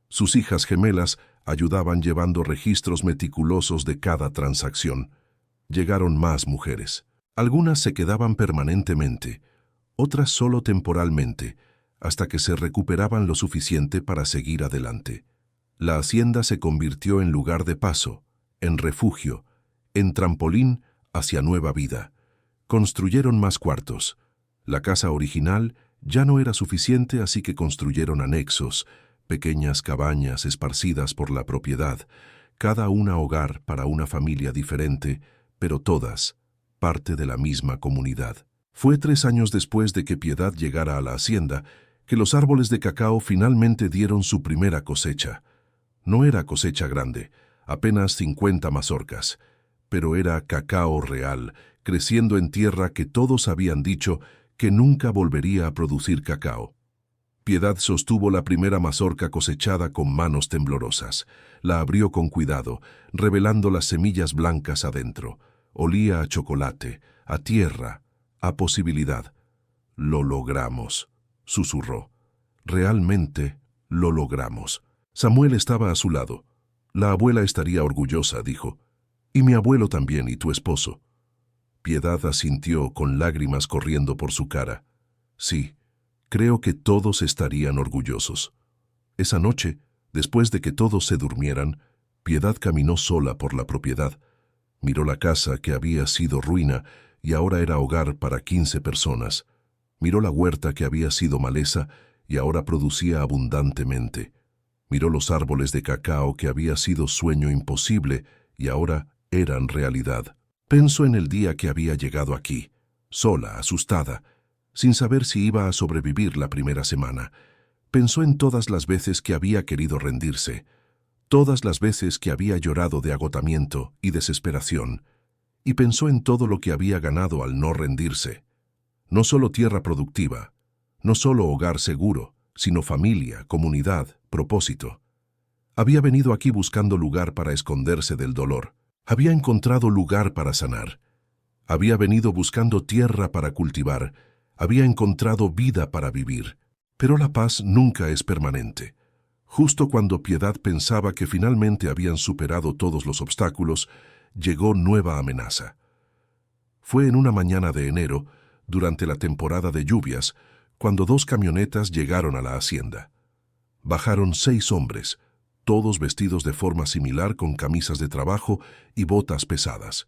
A: Sus hijas gemelas ayudaban llevando registros meticulosos de cada transacción. Llegaron más mujeres. Algunas se quedaban permanentemente, otras solo temporalmente, hasta que se recuperaban lo suficiente para seguir adelante. La hacienda se convirtió en lugar de paso, en refugio, en trampolín hacia nueva vida. Construyeron más cuartos. La casa original ya no era suficiente, así que construyeron anexos, pequeñas cabañas esparcidas por la propiedad, cada una hogar para una familia diferente, pero todas parte de la misma comunidad. Fue 3 años después de que Piedad llegara a la hacienda que los árboles de cacao finalmente dieron su primera cosecha. No era cosecha grande, apenas 50 mazorcas, pero era cacao real, creciendo en tierra que todos habían dicho que nunca volvería a producir cacao. Piedad sostuvo la primera mazorca cosechada con manos temblorosas. La abrió con cuidado, revelando las semillas blancas adentro. Olía a chocolate, a tierra, a posibilidad. «Lo logramos», susurró. «Realmente lo logramos». Samuel estaba a su lado. «La abuela estaría orgullosa», dijo. «Y mi abuelo también, y tu esposo». Piedad asintió con lágrimas corriendo por su cara. «Sí, creo que todos estarían orgullosos». Esa noche, después de que todos se durmieran, Piedad caminó sola por la propiedad. Miró la casa que había sido ruina y ahora era hogar para 15 personas. Miró la huerta que había sido maleza y ahora producía abundantemente. Miró los árboles de cacao que había sido sueño imposible y ahora eran realidad. Pensó en el día que había llegado aquí, sola, asustada, sin saber si iba a sobrevivir la primera semana. Pensó en todas las veces que había querido rendirse, todas las veces que había llorado de agotamiento y desesperación, y pensó en todo lo que había ganado al no rendirse. No solo tierra productiva, no solo hogar seguro, sino familia, comunidad, propósito. Había venido aquí buscando lugar para esconderse del dolor. Había encontrado lugar para sanar. Había venido buscando tierra para cultivar. Había encontrado vida para vivir. Pero la paz nunca es permanente. Justo cuando Piedad pensaba que finalmente habían superado todos los obstáculos, llegó nueva amenaza. Fue en una mañana de enero, durante la temporada de lluvias, cuando 2 camionetas llegaron a la hacienda. Bajaron 6 hombres, todos vestidos de forma similar con camisas de trabajo y botas pesadas.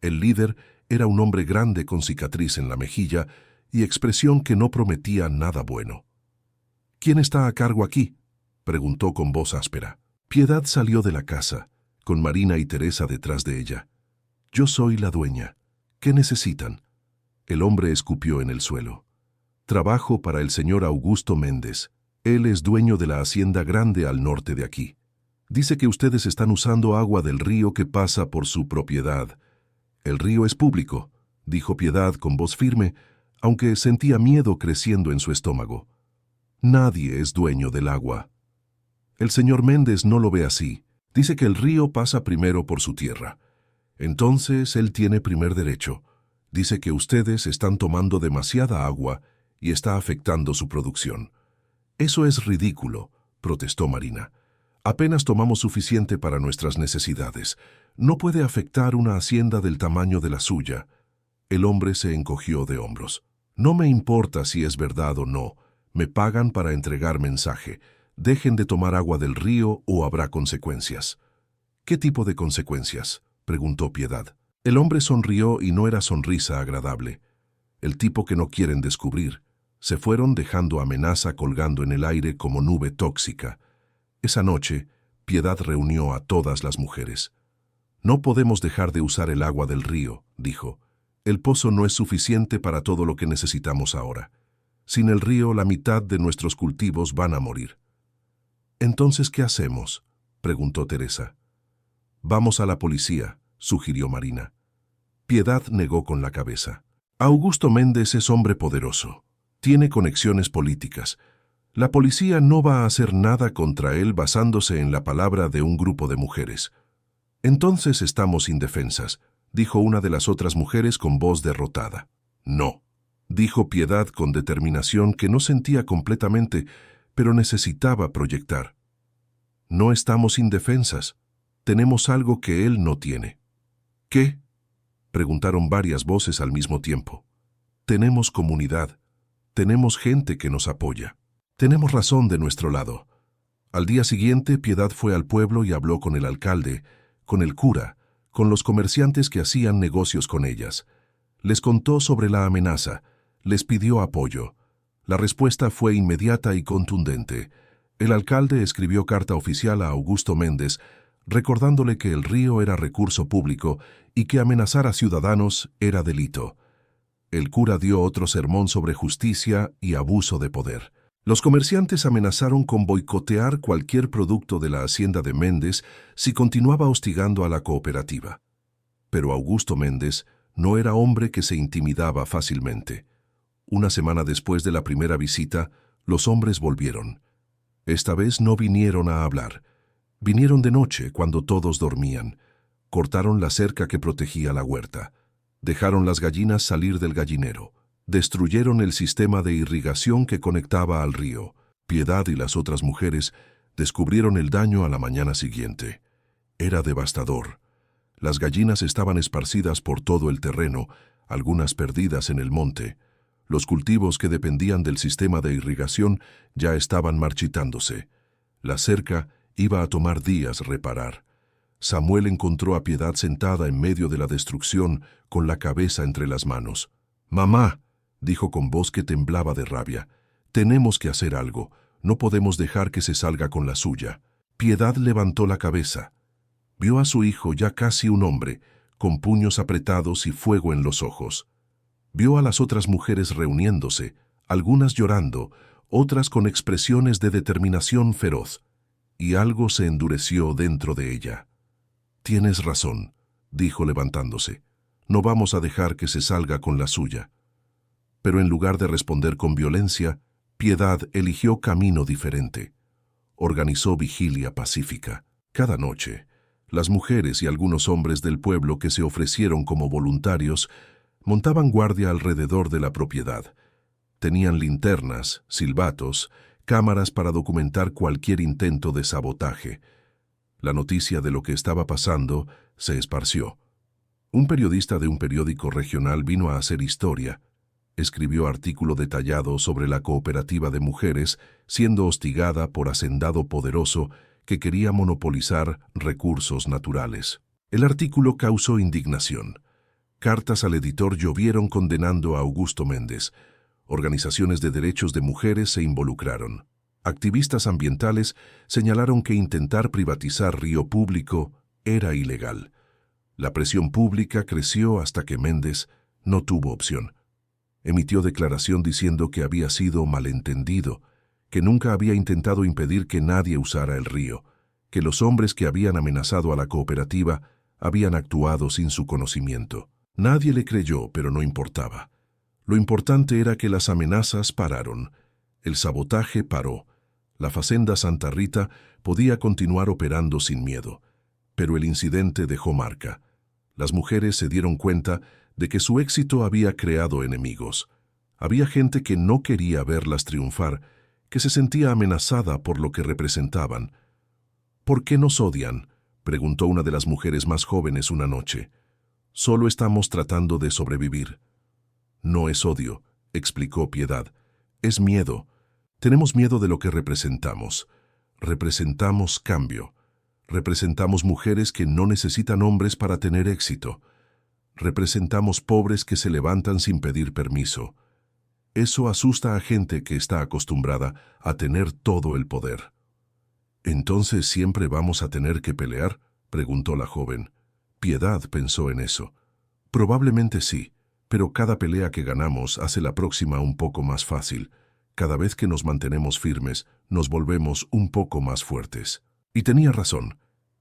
A: El líder era un hombre grande con cicatriz en la mejilla y expresión que no prometía nada bueno. «¿Quién está a cargo aquí?», preguntó con voz áspera. Piedad salió de la casa, con Marina y Teresa detrás de ella. «Yo soy la dueña. ¿Qué necesitan?». El hombre escupió en el suelo. «Trabajo para el señor Augusto Méndez. Él es dueño de la hacienda grande al norte de aquí. Dice que ustedes están usando agua del río que pasa por su propiedad». «El río es público», dijo Piedad con voz firme, aunque sentía miedo creciendo en su estómago. «Nadie es dueño del agua». «El señor Méndez no lo ve así. Dice que el río pasa primero por su tierra. Entonces él tiene primer derecho. Dice que ustedes están tomando demasiada agua y está afectando su producción». «Eso es ridículo», protestó Marina. «Apenas tomamos suficiente para nuestras necesidades. No puede afectar una hacienda del tamaño de la suya. El hombre se encogió de hombros. No me importa si es verdad o no. Me pagan para entregar mensaje. Dejen de tomar agua del río o habrá consecuencias. ¿Qué tipo de consecuencias?, preguntó Piedad. El hombre sonrió y no era sonrisa agradable. El tipo que no quieren descubrir. Se fueron dejando amenaza colgando en el aire como nube tóxica. Esa noche, Piedad reunió a todas las mujeres. No podemos dejar de usar el agua del río, dijo. El pozo no es suficiente para todo lo que necesitamos ahora. Sin el río, la mitad de nuestros cultivos van a morir. ¿Entonces qué hacemos?, preguntó Teresa. Vamos a la policía, sugirió Marina. Piedad negó con la cabeza. Augusto Méndez es hombre poderoso. Tiene conexiones políticas. La policía no va a hacer nada contra él basándose en la palabra de un grupo de mujeres. Entonces estamos indefensas, dijo una de las otras mujeres con voz derrotada. No, dijo Piedad con determinación que no sentía completamente, pero necesitaba proyectar. No estamos indefensas. Tenemos algo que él no tiene. ¿Qué?, preguntaron varias voces al mismo tiempo. Tenemos comunidad. Tenemos gente que nos apoya. Tenemos razón de nuestro lado. Al día siguiente, Piedad fue al pueblo y habló con el alcalde, con el cura, con los comerciantes que hacían negocios con ellas. Les contó sobre la amenaza, les pidió apoyo. La respuesta fue inmediata y contundente. El alcalde escribió carta oficial a Augusto Méndez, recordándole que el río era recurso público y que amenazar a ciudadanos era delito. El cura dio otro sermón sobre justicia y abuso de poder. Los comerciantes amenazaron con boicotear cualquier producto de la hacienda de Méndez si continuaba hostigando a la cooperativa. Pero Augusto Méndez no era hombre que se intimidaba fácilmente. Una semana después de la primera visita, los hombres volvieron. Esta vez no vinieron a hablar. Vinieron de noche, cuando todos dormían. Cortaron la cerca que protegía la huerta. Dejaron las gallinas salir del gallinero. Destruyeron el sistema de irrigación que conectaba al río. Piedad y las otras mujeres descubrieron el daño a la mañana siguiente. Era devastador. Las gallinas estaban esparcidas por todo el terreno, algunas perdidas en el monte. Los cultivos que dependían del sistema de irrigación ya estaban marchitándose. La cerca iba a tomar días reparar. Samuel encontró a Piedad sentada en medio de la destrucción, con la cabeza entre las manos. «Mamá», dijo con voz que temblaba de rabia, «tenemos que hacer algo. No podemos dejar que se salga con la suya». Piedad levantó la cabeza. Vio a su hijo, ya casi un hombre, con puños apretados y fuego en los ojos. Vio a las otras mujeres reuniéndose, algunas llorando, otras con expresiones de determinación feroz, y algo se endureció dentro de ella. «Tienes razón», dijo levantándose. «No vamos a dejar que se salga con la suya». Pero en lugar de responder con violencia, Piedad eligió camino diferente. Organizó vigilia pacífica. Cada noche, las mujeres y algunos hombres del pueblo que se ofrecieron como voluntarios montaban guardia alrededor de la propiedad. Tenían linternas, silbatos, cámaras para documentar cualquier intento de sabotaje. La noticia de lo que estaba pasando se esparció. Un periodista de un periódico regional vino a hacer historia. Escribió artículo detallado sobre la cooperativa de mujeres siendo hostigada por hacendado poderoso que quería monopolizar recursos naturales. El artículo causó indignación. Cartas al editor llovieron condenando a Augusto Méndez. Organizaciones de derechos de mujeres se involucraron. Activistas ambientales señalaron que intentar privatizar río público era ilegal. La presión pública creció hasta que Méndez no tuvo opción. Emitió declaración diciendo que había sido malentendido, que nunca había intentado impedir que nadie usara el río, que los hombres que habían amenazado a la cooperativa habían actuado sin su conocimiento. Nadie le creyó, pero no importaba. Lo importante era que las amenazas pararon. El sabotaje paró. La Fazenda Santa Rita podía continuar operando sin miedo. Pero el incidente dejó marca. Las mujeres se dieron cuenta de que su éxito había creado enemigos. Había gente que no quería verlas triunfar, que se sentía amenazada por lo que representaban. «¿Por qué nos odian?», preguntó una de las mujeres más jóvenes una noche. Solo estamos tratando de sobrevivir. No es odio, explicó Piedad. Es miedo. Tenemos miedo de lo que representamos. Representamos cambio. Representamos mujeres que no necesitan hombres para tener éxito. Representamos pobres que se levantan sin pedir permiso. Eso asusta a gente que está acostumbrada a tener todo el poder. ¿Entonces siempre vamos a tener que pelear?, preguntó la joven. Piedad pensó en eso. Probablemente sí, pero cada pelea que ganamos hace la próxima un poco más fácil. Cada vez que nos mantenemos firmes, nos volvemos un poco más fuertes. Y tenía razón.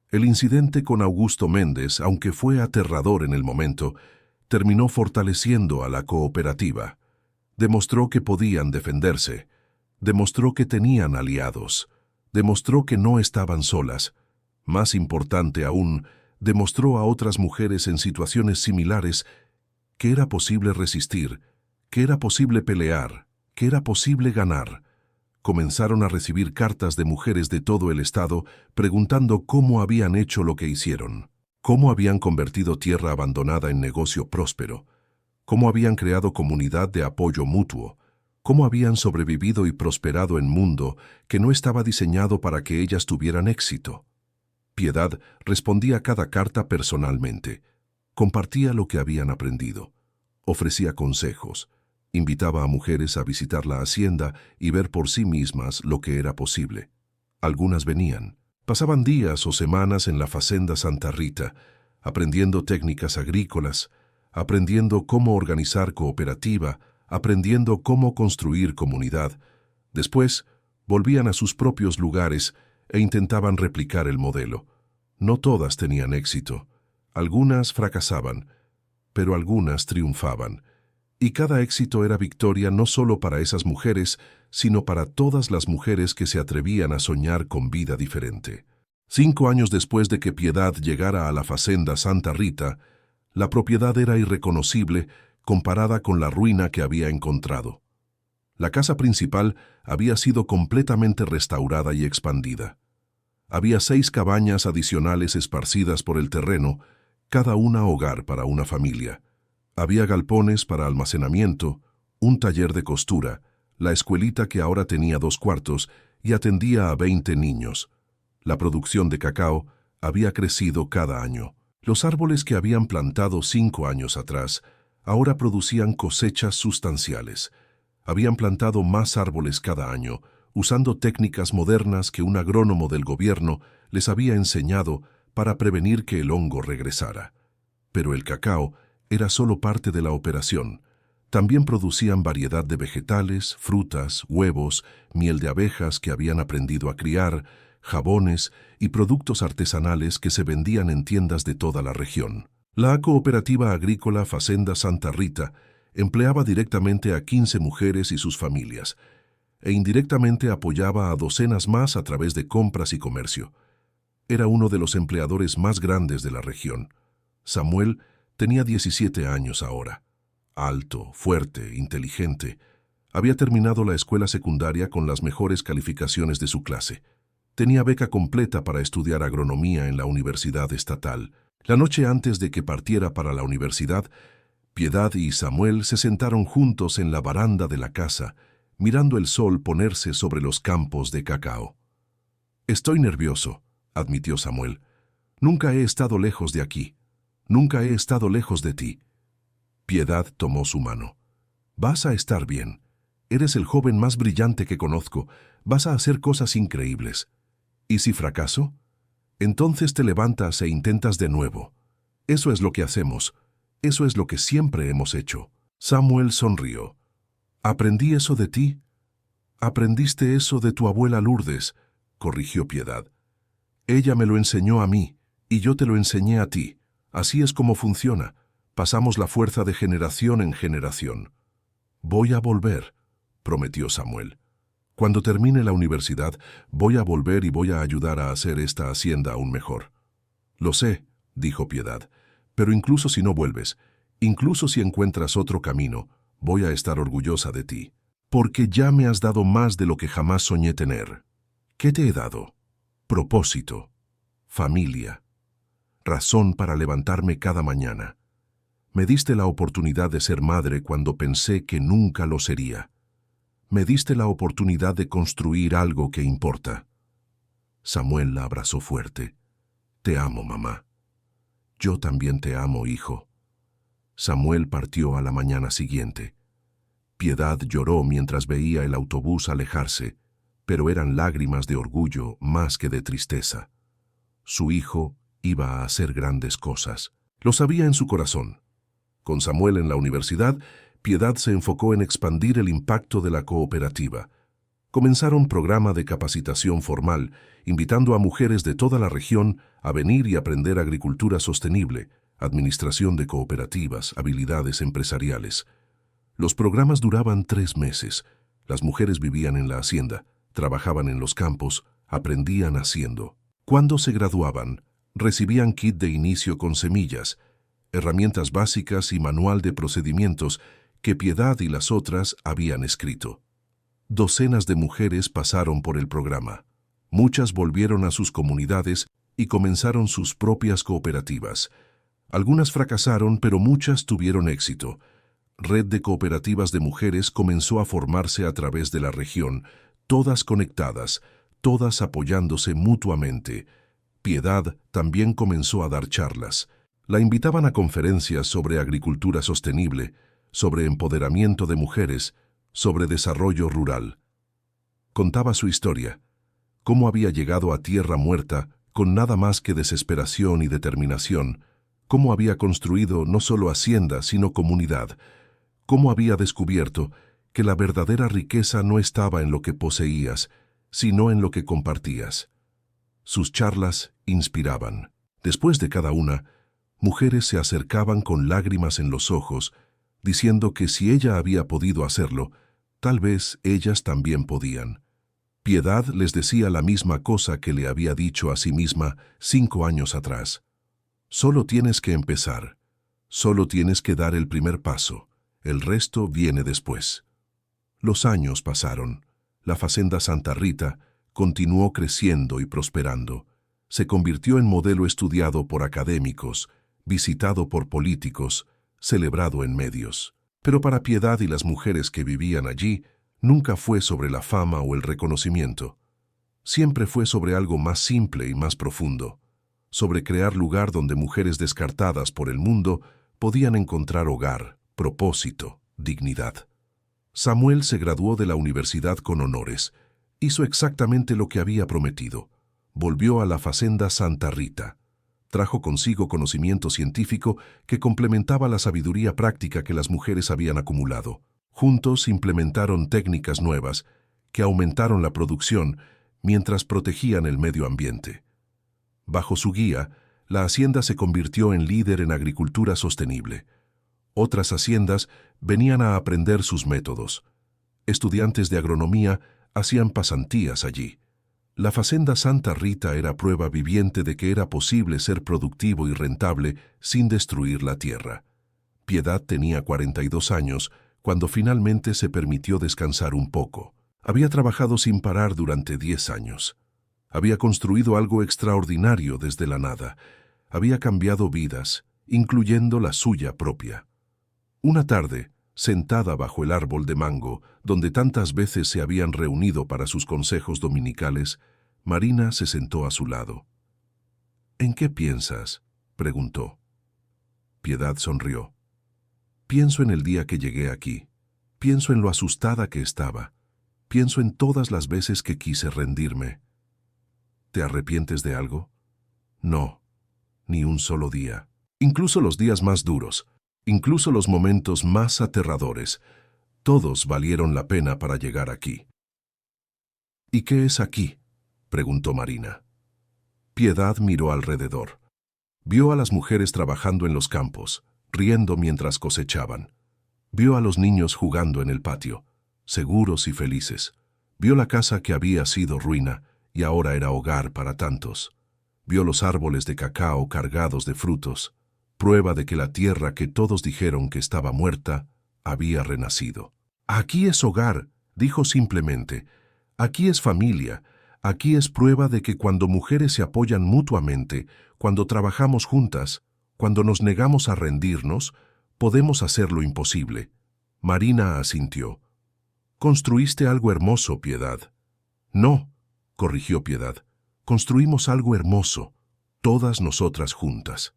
A: El incidente con Augusto Méndez, aunque fue aterrador en el momento, terminó fortaleciendo a la cooperativa. Demostró que podían defenderse. Demostró que tenían aliados. Demostró que no estaban solas. Más importante aún, demostró a otras mujeres en situaciones similares que era posible resistir, que era posible pelear, que era posible ganar. Comenzaron a recibir cartas de mujeres de todo el estado preguntando cómo habían hecho lo que hicieron, cómo habían convertido tierra abandonada en negocio próspero, cómo habían creado comunidad de apoyo mutuo, cómo habían sobrevivido y prosperado en mundo que no estaba diseñado para que ellas tuvieran éxito. Piedad respondía a cada carta personalmente, compartía lo que habían aprendido, ofrecía consejos, invitaba a mujeres a visitar la hacienda y ver por sí mismas lo que era posible. Algunas venían, pasaban días o semanas en la Facenda Santa Rita, aprendiendo técnicas agrícolas, aprendiendo cómo organizar cooperativa, aprendiendo cómo construir comunidad. Después, volvían a sus propios lugares e intentaban replicar el modelo. No todas tenían éxito. Algunas fracasaban, pero algunas triunfaban. Y cada éxito era victoria no solo para esas mujeres, sino para todas las mujeres que se atrevían a soñar con vida diferente. 5 años después de que Piedad llegara a la Facenda Santa Rita, la propiedad era irreconocible comparada con la ruina que había encontrado. La casa principal había sido completamente restaurada y expandida. Había 6 cabañas adicionales esparcidas por el terreno, cada una hogar para una familia. Había galpones para almacenamiento, un taller de costura, la escuelita que ahora tenía 2 cuartos y atendía a 20 niños. La producción de cacao había crecido cada año. Los árboles que habían plantado 5 años atrás ahora producían cosechas sustanciales. Habían plantado más árboles cada año, usando técnicas modernas que un agrónomo del gobierno les había enseñado para prevenir que el hongo regresara. Pero el cacao era solo parte de la operación. También producían variedad de vegetales, frutas, huevos, miel de abejas que habían aprendido a criar, jabones y productos artesanales que se vendían en tiendas de toda la región. La cooperativa agrícola Facenda Santa Rita empleaba directamente a 15 mujeres y sus familias, e indirectamente apoyaba a docenas más a través de compras y comercio. Era uno de los empleadores más grandes de la región. Samuel tenía 17 años ahora. Alto, fuerte, inteligente. Había terminado la escuela secundaria con las mejores calificaciones de su clase. Tenía beca completa para estudiar agronomía en la Universidad Estatal. La noche antes de que partiera para la universidad, Piedad y Samuel se sentaron juntos en la baranda de la casa, mirando el sol ponerse sobre los campos de cacao. «Estoy nervioso», admitió Samuel. «Nunca he estado lejos de aquí. Nunca he estado lejos de ti». Piedad tomó su mano. «Vas a estar bien. Eres el joven más brillante que conozco. Vas a hacer cosas increíbles. ¿Y si fracaso? Entonces te levantas e intentas de nuevo. Eso es lo que hacemos. Eso es lo que siempre hemos hecho». Samuel sonrió. «Aprendí eso de ti». «Aprendiste eso de tu abuela Lourdes», corrigió Piedad. «Ella me lo enseñó a mí, y yo te lo enseñé a ti. Así es como funciona. Pasamos la fuerza de generación en generación». «Voy a volver», prometió Samuel. «Cuando termine la universidad, voy a volver y voy a ayudar a hacer esta hacienda aún mejor». «Lo sé», dijo Piedad, «pero incluso si no vuelves, incluso si encuentras otro camino, voy a estar orgullosa de ti, porque ya me has dado más de lo que jamás soñé tener». «¿Qué te he dado?» «Propósito, familia, razón para levantarme cada mañana. Me diste la oportunidad de ser madre cuando pensé que nunca lo sería. Me diste la oportunidad de construir algo que importa. Samuel la abrazó fuerte. Te amo, mamá. Yo también te amo, hijo. Samuel partió a la mañana siguiente. Piedad lloró mientras veía el autobús alejarse, pero eran lágrimas de orgullo más que de tristeza. Su hijo iba a hacer grandes cosas. Lo sabía en su corazón. Con Samuel en la universidad, Piedad se enfocó en expandir el impacto de la cooperativa. Comenzaron programa de capacitación formal, invitando a mujeres de toda la región a venir y aprender agricultura sostenible, administración de cooperativas, habilidades empresariales. Los programas duraban 3 meses. Las mujeres vivían en la hacienda, trabajaban en los campos, aprendían haciendo. Cuando se graduaban, recibían kit de inicio con semillas, herramientas básicas y manual de procedimientos que Piedad y las otras habían escrito. Docenas de mujeres pasaron por el programa. Muchas volvieron a sus comunidades y comenzaron sus propias cooperativas. Algunas fracasaron, pero muchas tuvieron éxito. Red de cooperativas de mujeres comenzó a formarse a través de la región, todas conectadas, todas apoyándose mutuamente. Piedad también comenzó a dar charlas. La invitaban a conferencias sobre agricultura sostenible, sobre empoderamiento de mujeres, sobre desarrollo rural. Contaba su historia, cómo había llegado a tierra muerta con nada más que desesperación y determinación, cómo había construido no solo hacienda, sino comunidad, cómo había descubierto que la verdadera riqueza no estaba en lo que poseías, sino en lo que compartías. Sus charlas inspiraban. Después de cada una, mujeres se acercaban con lágrimas en los ojos, diciendo que si ella había podido hacerlo, tal vez ellas también podían. Piedad les decía la misma cosa que le había dicho a sí misma 5 años atrás. Solo tienes que empezar. Solo tienes que dar el primer paso. El resto viene después. Los años pasaron. La Fazenda Santa Rita continuó creciendo y prosperando. Se convirtió en modelo estudiado por académicos, visitado por políticos, celebrado en medios. Pero para Piedad y las mujeres que vivían allí, nunca fue sobre la fama o el reconocimiento. Siempre fue sobre algo más simple y más profundo, sobre crear lugar donde mujeres descartadas por el mundo podían encontrar hogar, propósito, dignidad. Samuel se graduó de la universidad con honores. Hizo exactamente lo que había prometido. Volvió a la Fazenda Santa Rita. Trajo consigo conocimiento científico que complementaba la sabiduría práctica que las mujeres habían acumulado. Juntos implementaron técnicas nuevas que aumentaron la producción mientras protegían el medio ambiente. Bajo su guía, la hacienda se convirtió en líder en agricultura sostenible. Otras haciendas venían a aprender sus métodos. Estudiantes de agronomía hacían pasantías allí. La Fazenda Santa Rita era prueba viviente de que era posible ser productivo y rentable sin destruir la tierra. Piedad tenía 42 años cuando finalmente se permitió descansar un poco. Había trabajado sin parar durante 10 años. Había construido algo extraordinario desde la nada. Había cambiado vidas, incluyendo la suya propia. Una tarde, sentada bajo el árbol de mango, donde tantas veces se habían reunido para sus consejos dominicales, Marina se sentó a su lado. «¿En qué piensas?», preguntó. Piedad sonrió. «Pienso en el día que llegué aquí. Pienso en lo asustada que estaba. Pienso en todas las veces que quise rendirme». «¿Te arrepientes de algo?». «No, ni un solo día. Incluso los días más duros, incluso los momentos más aterradores, todos valieron la pena para llegar aquí». «¿Y qué es aquí?», preguntó Marina. Piedad miró alrededor. Vio a las mujeres trabajando en los campos, riendo mientras cosechaban. Vio a los niños jugando en el patio, seguros y felices. Vio la casa que había sido ruina y ahora era hogar para tantos. Vio los árboles de cacao cargados de frutos, prueba de que la tierra que todos dijeron que estaba muerta había renacido. «Aquí es hogar», dijo simplemente. «Aquí es familia. Aquí es prueba de que cuando mujeres se apoyan mutuamente, cuando trabajamos juntas, cuando nos negamos a rendirnos, podemos hacer lo imposible. Marina asintió. Construiste algo hermoso, Piedad. No, corrigió Piedad. Construimos algo hermoso, todas nosotras juntas.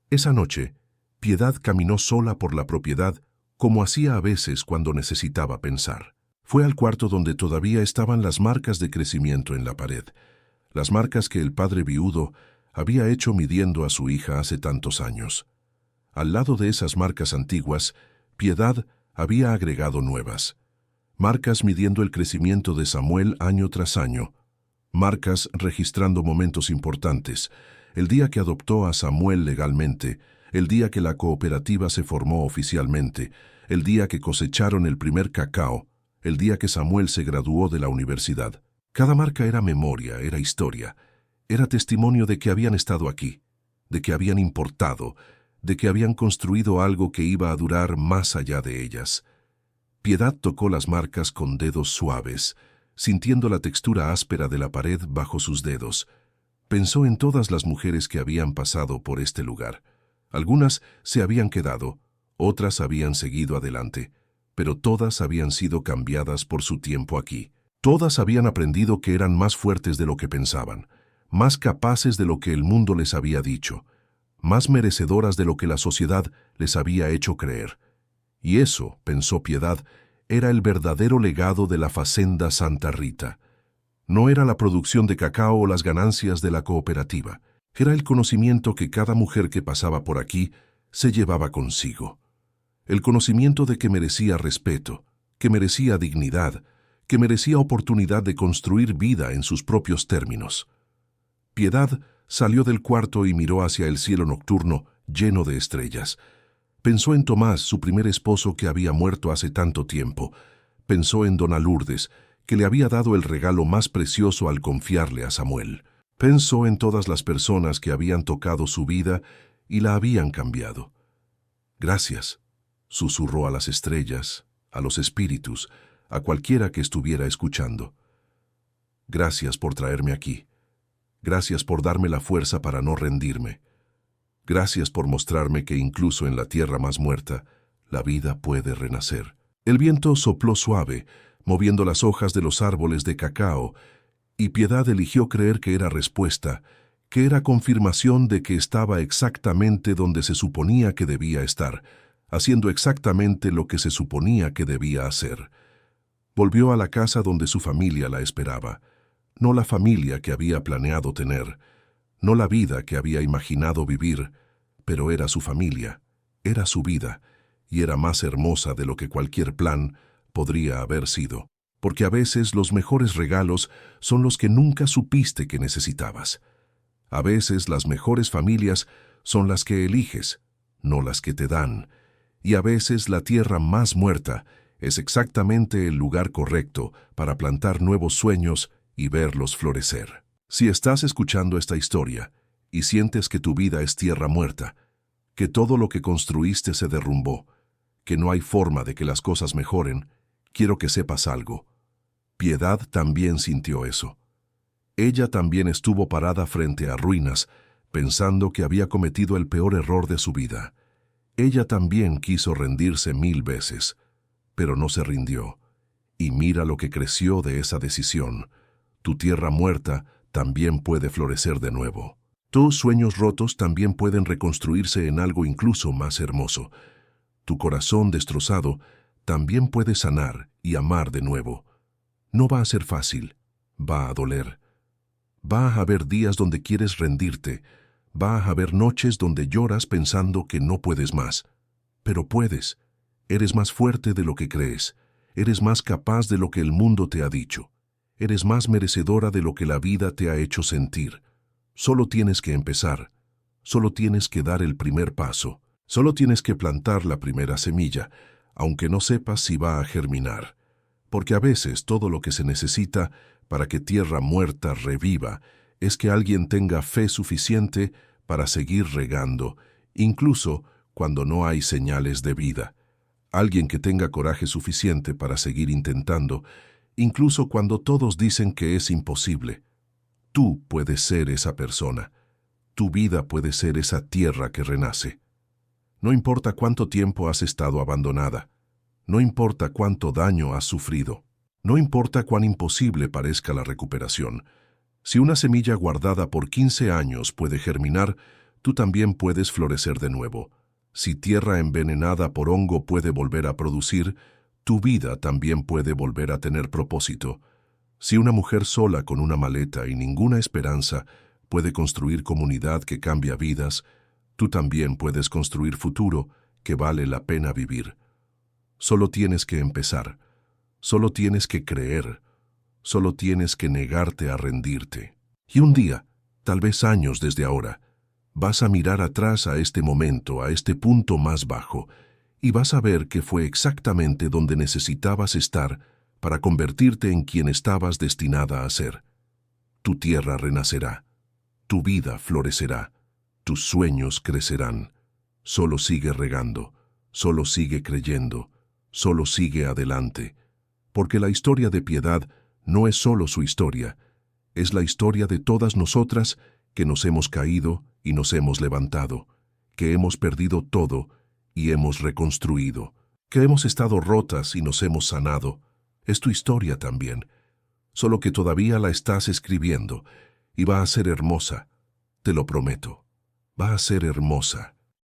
A: Esa noche, Piedad caminó sola por la propiedad, como hacía a veces cuando necesitaba pensar. Fue al cuarto donde todavía estaban las marcas de crecimiento en la pared, las marcas que el padre viudo había hecho midiendo a su hija hace tantos años. Al lado de esas marcas antiguas, Piedad había agregado nuevas. Marcas midiendo el crecimiento de Samuel año tras año. Marcas registrando momentos importantes. El día que adoptó a Samuel legalmente, el día que la cooperativa se formó oficialmente, el día que cosecharon el primer cacao, el día que Samuel se graduó de la universidad. Cada marca era memoria, era historia, era testimonio de que habían estado aquí, de que habían importado, de que habían construido algo que iba a durar más allá de ellas. Piedad tocó las marcas con dedos suaves, sintiendo la textura áspera de la pared bajo sus dedos. Pensó en todas las mujeres que habían pasado por este lugar. Algunas se habían quedado, otras habían seguido adelante, pero todas habían sido cambiadas por su tiempo aquí. Todas habían aprendido que eran más fuertes de lo que pensaban, más capaces de lo que el mundo les había dicho, más merecedoras de lo que la sociedad les había hecho creer. Y eso, pensó Piedad, era el verdadero legado de la Facenda Santa Rita. No era la producción de cacao o las ganancias de la cooperativa, era el conocimiento que cada mujer que pasaba por aquí se llevaba consigo. El conocimiento de que merecía respeto, que merecía dignidad, que merecía oportunidad de construir vida en sus propios términos. Piedad salió del cuarto y miró hacia el cielo nocturno lleno de estrellas. Pensó en Tomás, su primer esposo que había muerto hace tanto tiempo. Pensó en Dona Lourdes, que le había dado el regalo más precioso al confiarle a Samuel. Pensó en todas las personas que habían tocado su vida y la habían cambiado. Gracias, susurró a las estrellas, a los espíritus, a cualquiera que estuviera escuchando. Gracias por traerme aquí. Gracias por darme la fuerza para no rendirme. Gracias por mostrarme que incluso en la tierra más muerta, la vida puede renacer. El viento sopló suave, moviendo las hojas de los árboles de cacao, y Piedad eligió creer que era respuesta, que era confirmación de que estaba exactamente donde se suponía que debía estar, haciendo exactamente lo que se suponía que debía hacer. Volvió a la casa donde su familia la esperaba, no la familia que había planeado tener, no la vida que había imaginado vivir, pero era su familia, era su vida, y era más hermosa de lo que cualquier plan podría haber sido, porque a veces los mejores regalos son los que nunca supiste que necesitabas. A veces las mejores familias son las que eliges, no las que te dan, y a veces la tierra más muerta es exactamente el lugar correcto para plantar nuevos sueños y verlos florecer. Si estás escuchando esta historia y sientes que tu vida es tierra muerta, que todo lo que construiste se derrumbó, que no hay forma de que las cosas mejoren, quiero que sepas algo. Piedad también sintió eso. Ella también estuvo parada frente a ruinas, pensando que había cometido el peor error de su vida. Ella también quiso rendirse 1000 veces, pero no se rindió. Y mira lo que creció de esa decisión. Tu tierra muerta también puede florecer de nuevo. Tus sueños rotos también pueden reconstruirse en algo incluso más hermoso. Tu corazón destrozado también puede sanar y amar de nuevo. No va a ser fácil, va a doler. Va a haber días donde quieres rendirte, va a haber noches donde lloras pensando que no puedes más. Pero puedes. Eres más fuerte de lo que crees. Eres más capaz de lo que el mundo te ha dicho. Eres más merecedora de lo que la vida te ha hecho sentir. Solo tienes que empezar. Solo tienes que dar el primer paso. Solo tienes que plantar la primera semilla, aunque no sepas si va a germinar. Porque a veces todo lo que se necesita para que tierra muerta reviva es que alguien tenga fe suficiente para seguir regando, incluso cuando no hay señales de vida. Alguien que tenga coraje suficiente para seguir intentando, incluso cuando todos dicen que es imposible. Tú puedes ser esa persona. Tu vida puede ser esa tierra que renace. No importa cuánto tiempo has estado abandonada. No importa cuánto daño has sufrido. No importa cuán imposible parezca la recuperación. Si una semilla guardada por 15 años puede germinar, tú también puedes florecer de nuevo. Si tierra envenenada por hongo puede volver a producir, tu vida también puede volver a tener propósito. Si una mujer sola con una maleta y ninguna esperanza puede construir comunidad que cambia vidas, tú también puedes construir futuro que vale la pena vivir. Solo tienes que empezar. Solo tienes que creer. Solo tienes que negarte a rendirte. Y un día, tal vez años desde ahora, vas a mirar atrás a este momento, a este punto más bajo, y vas a ver que fue exactamente donde necesitabas estar para convertirte en quien estabas destinada a ser. Tu tierra renacerá. Tu vida florecerá. Tus sueños crecerán. Solo sigue regando. Solo sigue creyendo. Solo sigue adelante. Porque la historia de Piedad no es solo su historia, es la historia de todas nosotras que nos hemos caído y nos hemos levantado, que hemos perdido todo y hemos reconstruido, que hemos estado rotas y nos hemos sanado. Es tu historia también, solo que todavía la estás escribiendo y va a ser hermosa, te lo prometo, va a ser hermosa.